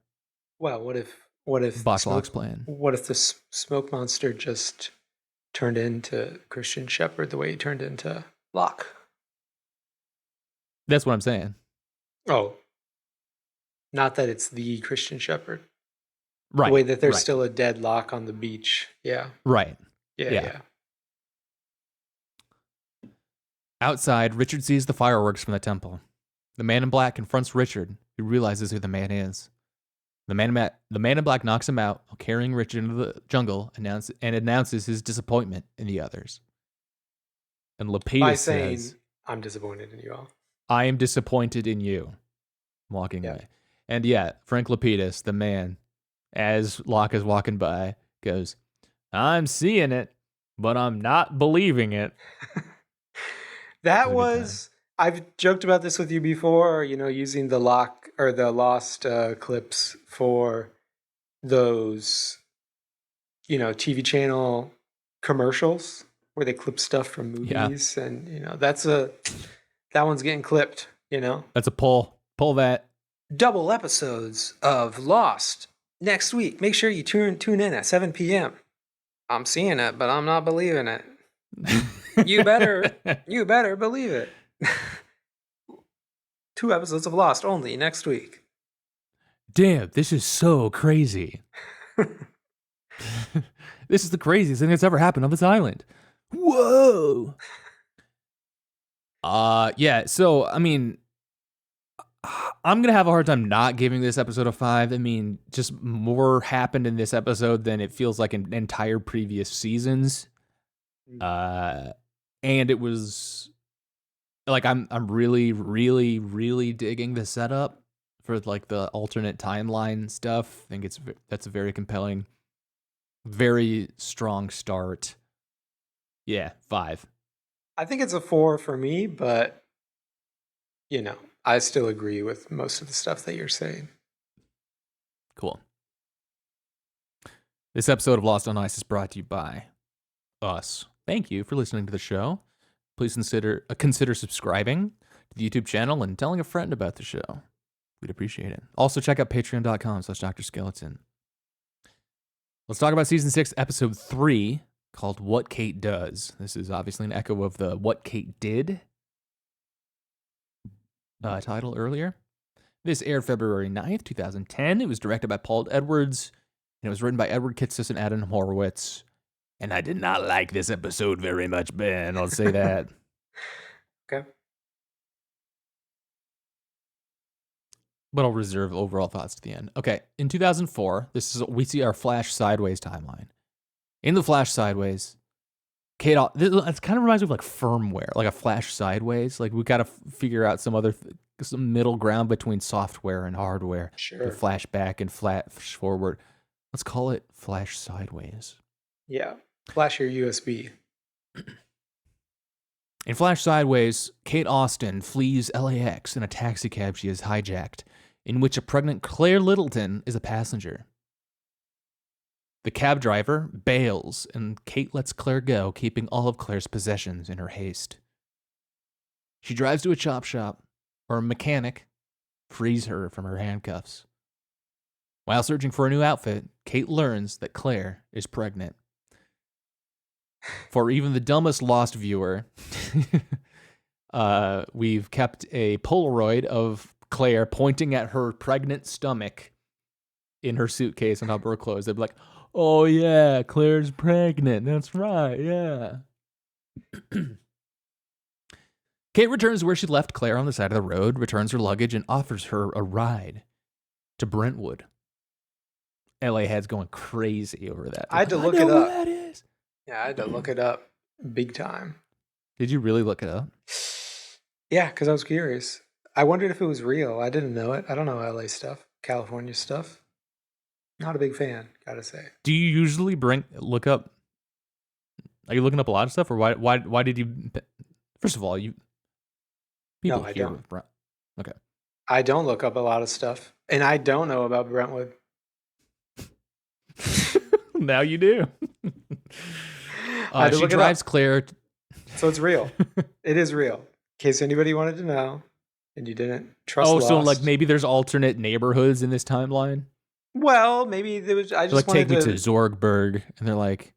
Well, what if Boss Locke's plan? What if the smoke monster just turned into Christian Shepherd the way he turned into Locke? That's what I'm saying. Oh, not that it's the Christian Shepherd. Right. The way that there's still a dead Locke on the beach. Yeah. Right. Yeah. Outside, Richard sees the fireworks from the temple. The man in black confronts Richard, who realizes who the man is. The man in black knocks him out while carrying Richard into the jungle and announces his disappointment in the others. And Lapidus says, "I'm disappointed in you all. I am disappointed in you." Walking away. And Frank Lapidus, the man, as Locke is walking by, goes, "I'm seeing it, but I'm not believing it." That was, I've joked about this with you before, using the Locke or the Lost clips for those, TV channel commercials where they clip stuff from movies. Yeah. And, that one's getting clipped, That's a pull. Pull that. Double episodes of Lost next week. Make sure you tune in at 7 p.m. I'm seeing it, but I'm not believing it. You better believe it. 2 episodes of Lost only next week. Damn, this is so crazy. This is the craziest thing that's ever happened on this island. Whoa. Yeah, so I mean, I'm gonna have a hard time not giving this episode a 5. I mean, just more happened in this episode than it feels like in entire previous seasons. And it was like I'm really, really, really digging the setup for like the alternate timeline stuff. I think that's a very compelling, very strong start. Yeah, 5. I think it's a 4 for me, but I still agree with most of the stuff that you're saying. Cool. This episode of Lost on Ice is brought to you by us. Thank you for listening to the show. Please consider subscribing to the YouTube channel and telling a friend about the show. We'd appreciate it. Also, check out patreon.com/Dr. Skeleton. Let's talk about Season 6, Episode 3, called What Kate Does. This is obviously an echo of the What Kate Did title earlier. This aired February 9th, 2010. It was directed by Paul Edwards, and it was written by Edward Kitsis and Adam Horowitz. And I did not like this episode very much, Ben. I'll say that. Okay. But I'll reserve overall thoughts to the end. Okay, in 2004, we see our Flash Sideways timeline. In the Flash Sideways, Kate, it kind of reminds me of like firmware, like a Flash Sideways. Like we got to figure out some middle ground between software and hardware. Sure. To flash back and flash forward. Let's call it Flash Sideways. Yeah, flash your USB. In Flash Sideways, Kate Austen flees LAX in a taxicab she has hijacked, in which a pregnant Claire Littleton is a passenger. The cab driver bails, and Kate lets Claire go, keeping all of Claire's possessions in her haste. She drives to a chop shop, where a mechanic frees her from her handcuffs. While searching for a new outfit, Kate learns that Claire is pregnant. For even the dumbest Lost viewer, we've kept a Polaroid of Claire pointing at her pregnant stomach in her suitcase on top of her clothes. They'd be like, oh yeah, Claire's pregnant. That's right, yeah. Kate returns where she left Claire on the side of the road, returns her luggage, and offers her a ride to Brentwood. LA head's going crazy over that. I had to look it up. Where that is. Yeah, I had to look it up big time. Did you really look it up? Yeah, because I was curious. I wondered if it was real. I didn't know it. I don't know LA stuff, California stuff. Not a big fan, gotta say. Do you usually look up? Are you looking up a lot of stuff, or why did you? First of all, No, I don't. Okay. I don't look up a lot of stuff, and I don't know about Brentwood. Now you do. She drives Claire. So it's real. It is real. In case anybody wanted to know, and you didn't trust. Oh, so like maybe there's alternate neighborhoods in this timeline. Well, maybe there was. I just take me to Zorgberg, and they're like,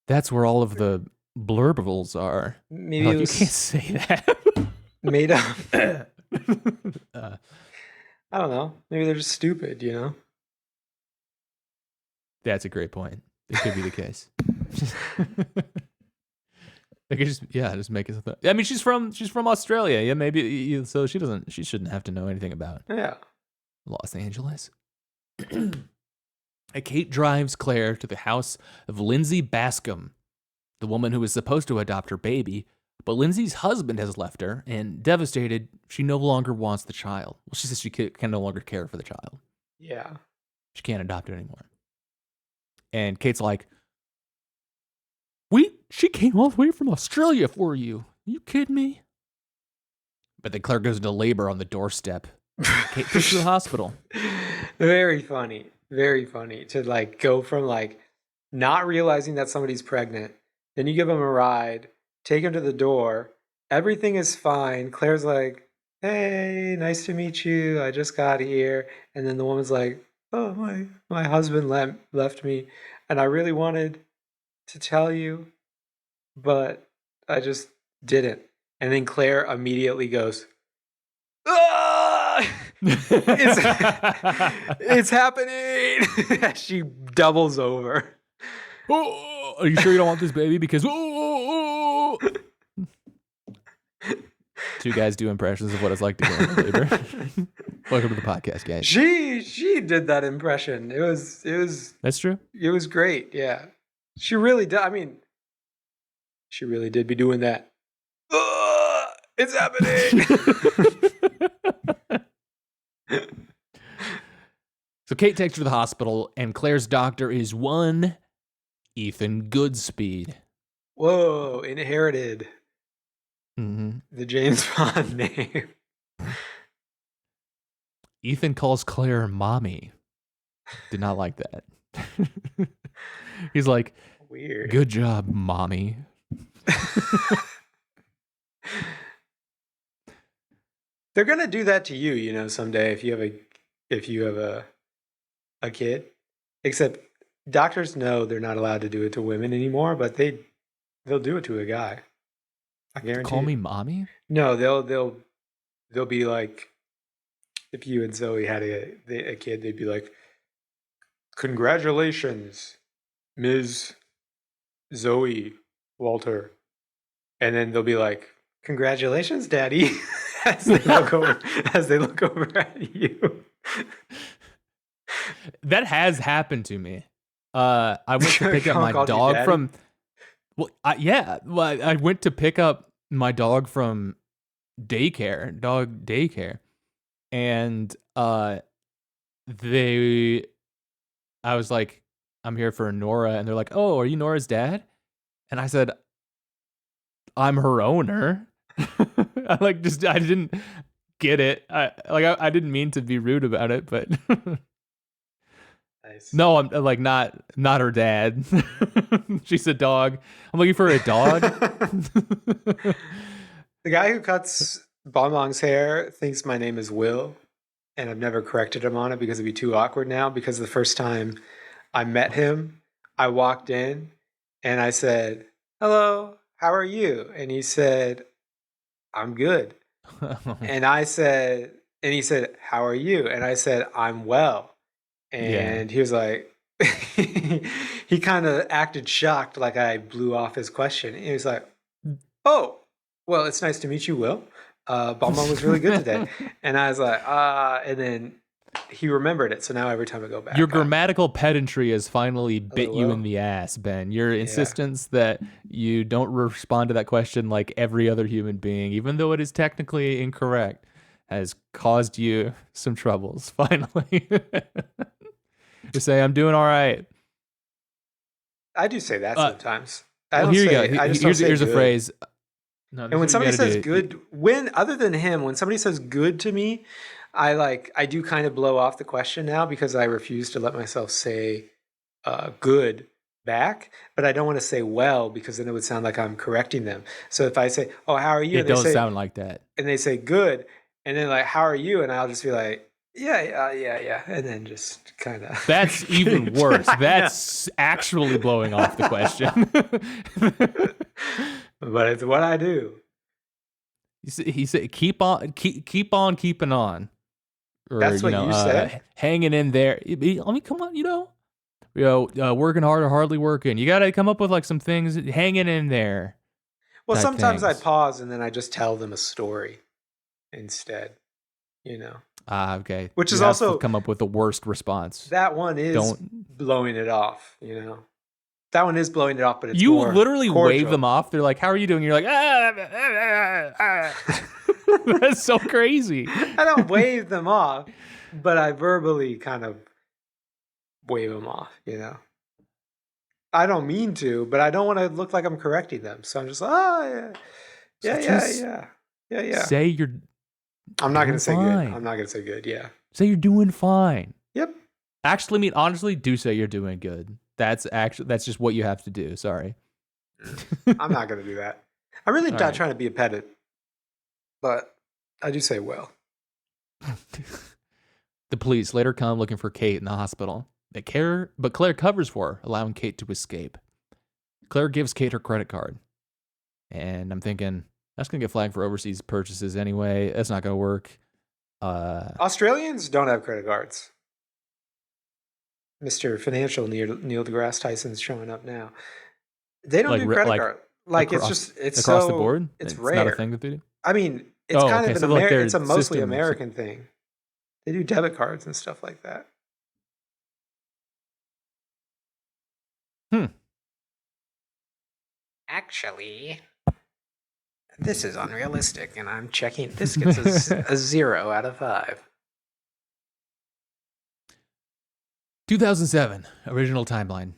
that's where all of the blurbables are. Maybe like, you can't say that. Made up. I don't know. Maybe they're just stupid, That's a great point. It could be the case. They could just make it. I mean, she's from Australia. Yeah, maybe. So she shouldn't have to know anything about. Yeah. Los Angeles. Kate drives Claire to the house of Lindsay Bascom, the woman who was supposed to adopt her baby, but Lindsay's husband has left her, and devastated, she no longer wants the child. Well, she says she can no longer care for the child. Yeah. She can't adopt it anymore. And Kate's like, she came all the way from Australia for you. Are you kidding me? But then Claire goes into labor on the doorstep. Kate goes to the hospital. Very funny. Very funny to go from not realizing that somebody's pregnant. Then you give them a ride, take them to the door. Everything is fine. Claire's like, hey, nice to meet you. I just got here. And then the woman's like, oh, my husband left me, and I really wanted to tell you, but I just didn't. And then Claire immediately goes, ah! It's happening. She doubles over. Oh, are you sure you don't want this baby? Because two guys do impressions of what it's like to go into labor. Welcome to the podcast, guys. She did that impression. It was That's true. It was great. Yeah, she really did. I mean, she really did be doing that. It's happening. So Kate takes her to the hospital, and Claire's doctor is one Ethan Goodspeed. Whoa, inherited the James Bond name. Ethan calls Claire mommy. Did not like that. He's like, weird. Good job, mommy. They're gonna do that to you, someday if you have a kid. Except doctors know they're not allowed to do it to women anymore, but they'll do it to a guy. I guarantee. Call me mommy? No, they'll be like, if you and Zoe had a kid, they'd be like, congratulations, Ms. Zoe Walter. And then they'll be like, congratulations, Daddy, as they look over at you. That has happened to me. I went to pick up my dog from. Well, I went to pick up my dog from dog daycare, and I was like, I'm here for Nora, and they're like, oh, are you Nora's dad? And I said, I'm her owner. I didn't get it. I didn't mean to be rude about it, but nice. No, I'm like not her dad. She's a dog. I'm looking for a dog. The guy who cuts Bonbon's hair thinks my name is Will, and I've never corrected him on it because it'd be too awkward now. Because the first time I met him, I walked in and I said, hello, how are you? And he said, I'm good. And he said, how are you? And I said, I'm well. And he was like, he kind of acted shocked, like I blew off his question. And he was like, oh, well, it's nice to meet you, Will. Bonbon was really good today. And I was like, and then he remembered it. So now every time I go back, your grammatical pedantry has finally bit you in the ass, Ben. Your insistence that you don't respond to that question like every other human being, even though it is technically incorrect, has caused you some troubles. Finally, you say, I'm doing all right. I do say that sometimes. Here you go. Here's a phrase. No, and when somebody says good, other than him, when somebody says good to me, I do kind of blow off the question now because I refuse to let myself say good back, but I don't want to say well because then it would sound like I'm correcting them. So if I say, oh, how are you? It does sound like that. And they say good, and then like, how are you? And I'll just be like, yeah. And then just kind of. That's even worse. That's actually blowing off the question. But it's what I do. He said, keep on keeping on. Or, that's what you said. Hanging in there. I mean, come on, working hard or hardly working. You got to come up with like some things. Hanging in there. Well, sometimes I pause and then I just tell them a story instead. Okay. Which is also come up with the worst response. That one is blowing it off. That one is blowing it off, but it's you more literally cordial. Wave them off. They're like, "How are you doing?" You're like, That's so crazy. I don't wave them off, but I verbally kind of wave them off. I don't mean to, but I don't want to look like I'm correcting them. So I'm just like, yeah. Say you're. I'm not gonna say good. I'm not gonna say good. Yeah. Say you're doing fine. Yep. Actually, honestly, do say you're doing good. That's just what you have to do. Sorry. I'm not going to do that. I'm really not trying to be a pedant, but I do say well. The police later come looking for Kate in the hospital. But Claire covers for her, allowing Kate to escape. Claire gives Kate her credit card. And I'm thinking, that's going to get flagged for overseas purchases anyway. That's not going to work. Australians don't have credit cards. Mr. Financial Neil deGrasse Tyson's showing up now. They don't do credit card. Like across it's the so board. it's rare. Not a thing that they do. I mean, it's kind of so it's a mostly American thing. They do debit cards and stuff like that. Actually, this is unrealistic, and I'm checking. This gets a 0 out of 5. 2007, original timeline.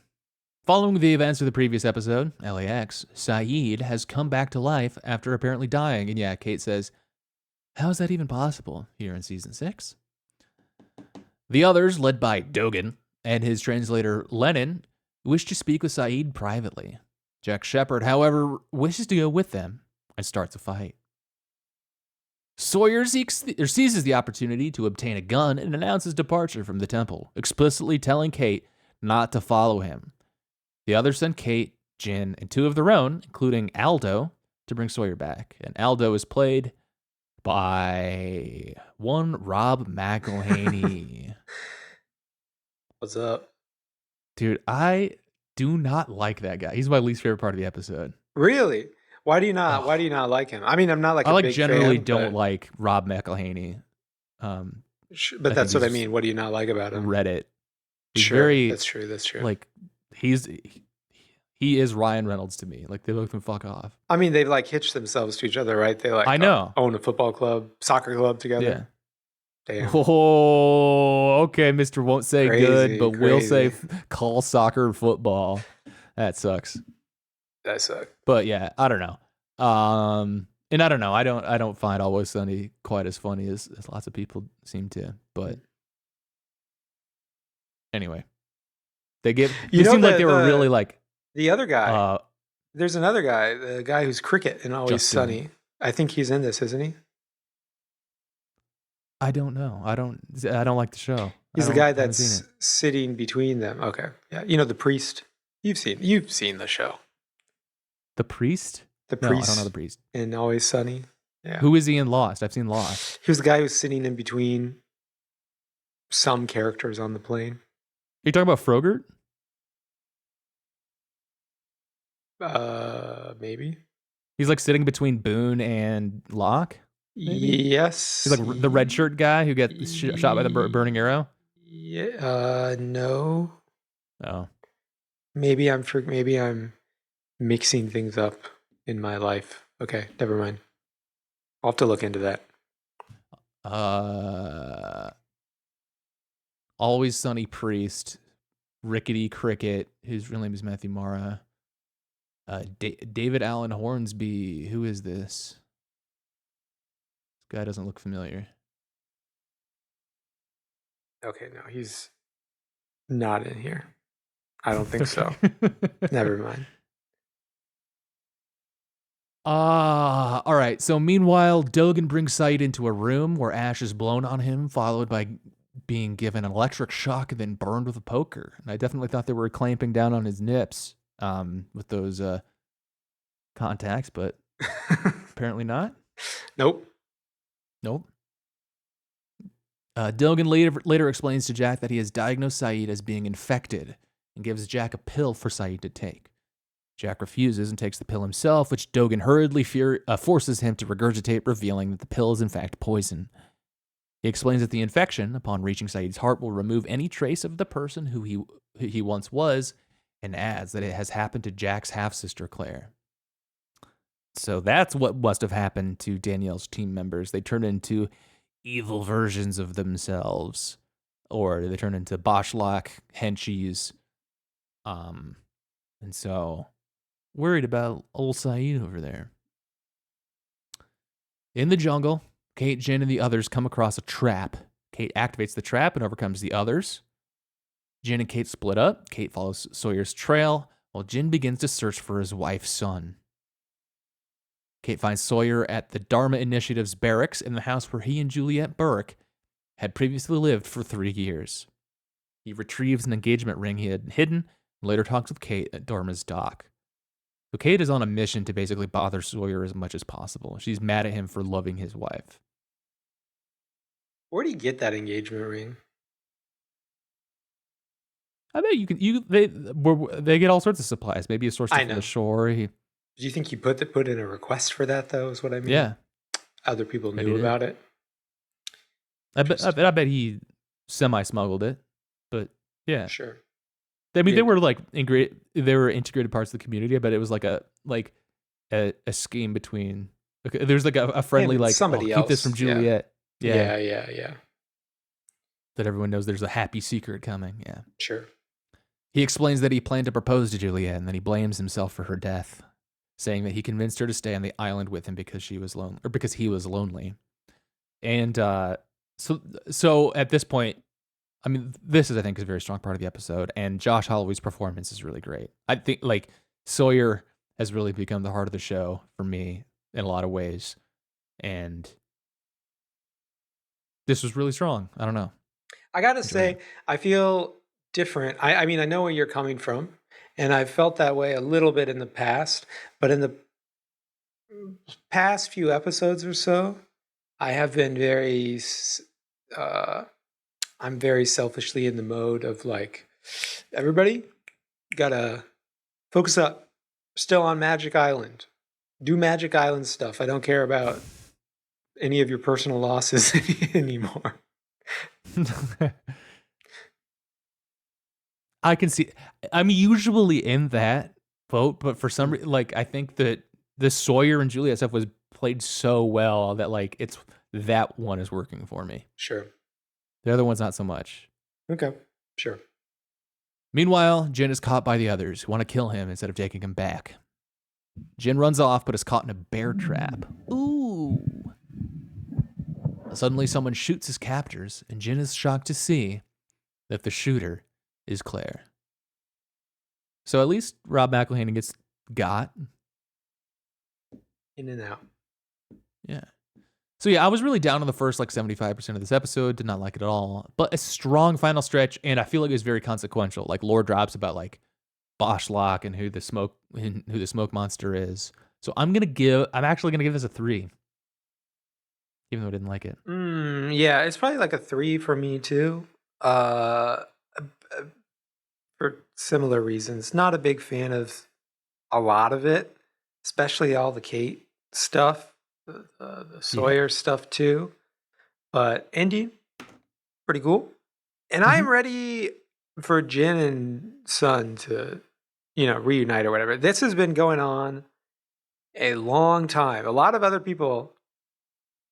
Following the events of the previous episode, LAX, Saeed has come back to life after apparently dying. And yeah, Kate says, how is that even possible here in season 6? The others, led by Dogan and his translator Lennon, wish to speak with Saeed privately. Jack Shepard, however, wishes to go with them and starts a fight. Sawyer seizes the opportunity to obtain a gun and announces departure from the temple, explicitly telling Kate not to follow him. The others send Kate, Jin, and 2 of their own, including Aldo, to bring Sawyer back. And Aldo is played by one Rob McElhaney. What's up? Dude, I do not like that guy. He's my least favorite part of the episode. Really? Why do you not like him? I mean, I'm not like a big generally fan, don't like Rob McElhaney. But that's what I mean. What do you not like about him? Reddit. He's sure, that's true. Like he is Ryan Reynolds to me. Like they both can fuck off. I mean, they've like hitched themselves to each other, right? They like I know. Own a football club, soccer club together. Yeah. Damn. Oh, okay. Mr. Won't say good, but will say call soccer football. That sucks. That sucks. But yeah, I don't know. And I don't know. I don't find Always Sunny quite as funny as lots of people seem to. But anyway, they seemed like they were really like the other guy. There's another guy, the guy who's Cricket in Always Sunny. I think he's in this, isn't he? I don't know. I don't like the show. He's the guy that's sitting between them. Okay. Yeah. You know, the priest. You've seen the show. The priest? The priest. No, I don't know the priest. In Always Sunny. Yeah. Who is he in Lost? I've seen Lost. He was the guy who's sitting in between some characters on the plane. Are you talking about Frogurt? Maybe. He's like sitting between Boone and Locke? Maybe? Yes. He's like the red shirt guy who gets shot by the burning arrow? Yeah. No. Oh. Maybe I'm mixing things up in my life. Okay, never mind. I'll have to look into that. Always Sunny priest, Rickety Cricket, whose real name is Matthew Mara. David Allen Hornsby. Who is this? This guy doesn't look familiar. Okay, no, he's not in here. I don't think so. Never mind. All right. So meanwhile, Dogan brings Saeed into a room where ash is blown on him, followed by being given an electric shock and then burned with a poker. And I definitely thought they were clamping down on his nips with those contacts, but apparently not. Nope. Dogan later explains to Jack that he has diagnosed Saeed as being infected and gives Jack a pill for Saeed to take. Jack refuses and takes the pill himself, which Dogan hurriedly forces him to regurgitate, revealing that the pill is in fact poison. He explains that the infection, upon reaching Saeed's heart, will remove any trace of the person who he once was, and adds that it has happened to Jack's half-sister Claire. So that's what must have happened to Danielle's team members. They turned into evil versions of themselves, or they turned into Boschlock henchies. And so worried about old Saeed over there. In the jungle, Kate, Jin, and the others come across a trap. Kate activates the trap and overcomes the others. Jin and Kate split up. Kate follows Sawyer's trail, while Jin begins to search for his wife's son. Kate finds Sawyer at the Dharma Initiative's barracks in the house where he and Juliet Burke had previously lived for 3 years. He retrieves an engagement ring he had hidden and later talks with Kate at Dorma's dock. So Kate is on a mission to basically bother Sawyer as much as possible. She's mad at him for loving his wife. Where do you get that engagement ring? I bet they get all sorts of supplies. Maybe a source from the shore. Do you think he put in a request for that though? Is what I mean. Yeah. Other people knew about it. I bet he semi-smuggled it, but yeah. Sure. I mean, they were like they were integrated parts of the community. I bet it was like a scheme between. There's like a friendly like somebody else. Keep this from Juliet. Yeah. That everyone knows there's a happy secret coming. Yeah. Sure. He explains that he planned to propose to Juliet, and then he blames himself for her death, saying that he convinced her to stay on the island with him because he was lonely. And so at this point, I mean, this is, I think, is a very strong part of the episode, and Josh Holloway's performance is really great. I think, like, Sawyer has really become the heart of the show for me in a lot of ways, and this was really strong. I don't know. I gotta say, I feel different. I mean, I know where you're coming from, and I've felt that way a little bit in the past, but in the past few episodes or so, I have been I'm very selfishly in the mode of like, everybody gotta focus up. Still on Magic Island. Do Magic Island stuff. I don't care about any of your personal losses anymore. I can see. I'm usually in that boat, but for some reason, like, I think that the Sawyer and Juliet stuff was played so well that like that one is working for me. Sure. The other one's not so much. Okay. Sure. Meanwhile, Jin is caught by the others who want to kill him instead of taking him back. Jin runs off, but is caught in a bear trap. Ooh. Suddenly, someone shoots his captors, and Jin is shocked to see that the shooter is Claire. So at least Rob McElhenney gets got. In and out. Yeah. So yeah, I was really down on the first like 75% of this episode. Did not like it at all. But a strong final stretch, and I feel like it was very consequential. Like lore drops about like Bosch Lock and who the smoke monster is. So I'm actually gonna give this a 3. Even though I didn't like it. Yeah, it's probably like a 3 for me too. For similar reasons. Not a big fan of a lot of it, especially all the Kate stuff, the Sawyer stuff too. But ending, pretty cool. And I'm ready for Jin and Sun to, reunite or whatever. This has been going on a long time. A lot of other people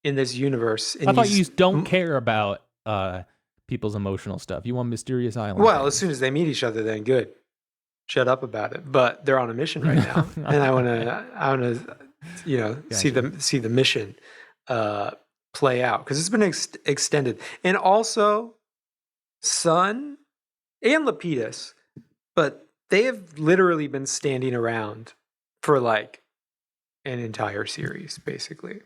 in this universe. I thought you don't care about people's emotional stuff. You want Mysterious Island. Well, as soon as they meet each other, then good. Shut up about it. But they're on a mission right now, and I want to, gotcha. see the mission play out because it's been extended, and also Sun and Lapidus, but they have literally been standing around for like an entire series, basically.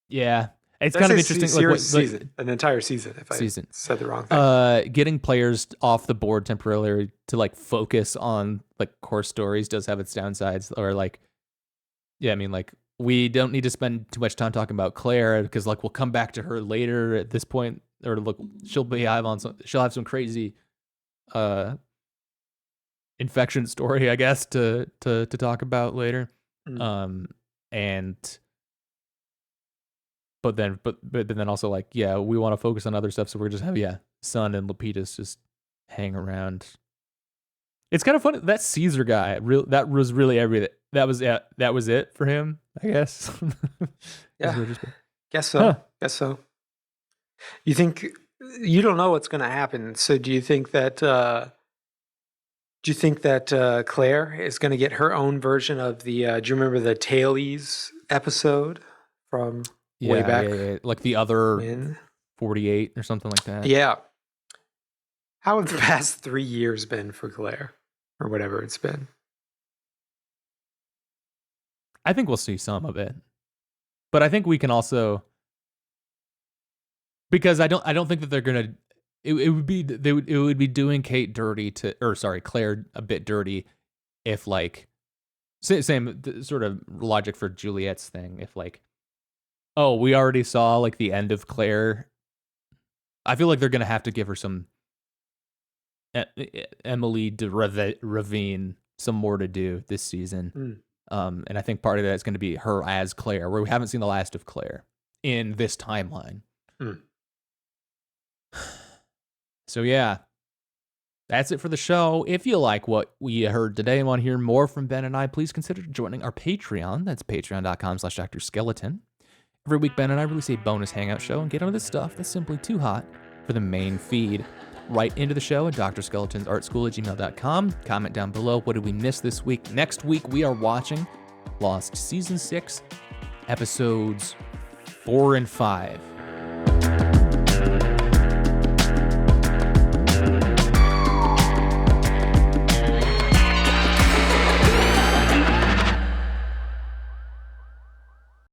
Yeah. It's kind of interesting. Season, an entire season. If I said the wrong thing, getting players off the board temporarily to like focus on like core stories does have its downsides. Or like, I mean, like we don't need to spend too much time talking about Claire because like we'll come back to her later at this point, or look, she'll have some crazy infection story, I guess, to talk about later. But then also like, we want to focus on other stuff, so we're just have Sun and Lapidus just hang around. It's kind of funny that Caesar guy. That was really everything. That was it for him, I guess. Yeah, guess so. Huh. Guess so. You think you don't know what's going to happen? So do you think that? Claire is going to get her own version of the? Do you remember the Tailies episode from? Way back, like the other 48 or something like that. Yeah. How have the past 3 years been for Claire, or whatever it's been? I think we'll see some of it. But I think we can also, because I don't think that they're gonna. It would be it would be doing Kate dirty Claire a bit dirty, if like same sort of logic for Juliet's thing. If like, oh, we already saw like the end of Claire. I feel like they're gonna have to give her some Emily de Ravine some more to do this season. And I think part of that is going to be her as Claire, where we haven't seen the last of Claire in this timeline. So yeah, that's it for the show. If you like what we heard today and want to hear more from Ben and I, please consider joining our Patreon. That's patreon.com/Dr. Skeleton. Every week, Ben and I release a bonus hangout show and get into the stuff that's simply too hot for the main feed. Right into the show at drskeletonsartschool@gmail.com. Comment down below, what did we miss this week? Next week, we are watching Lost Season 6, episodes 4 and 5.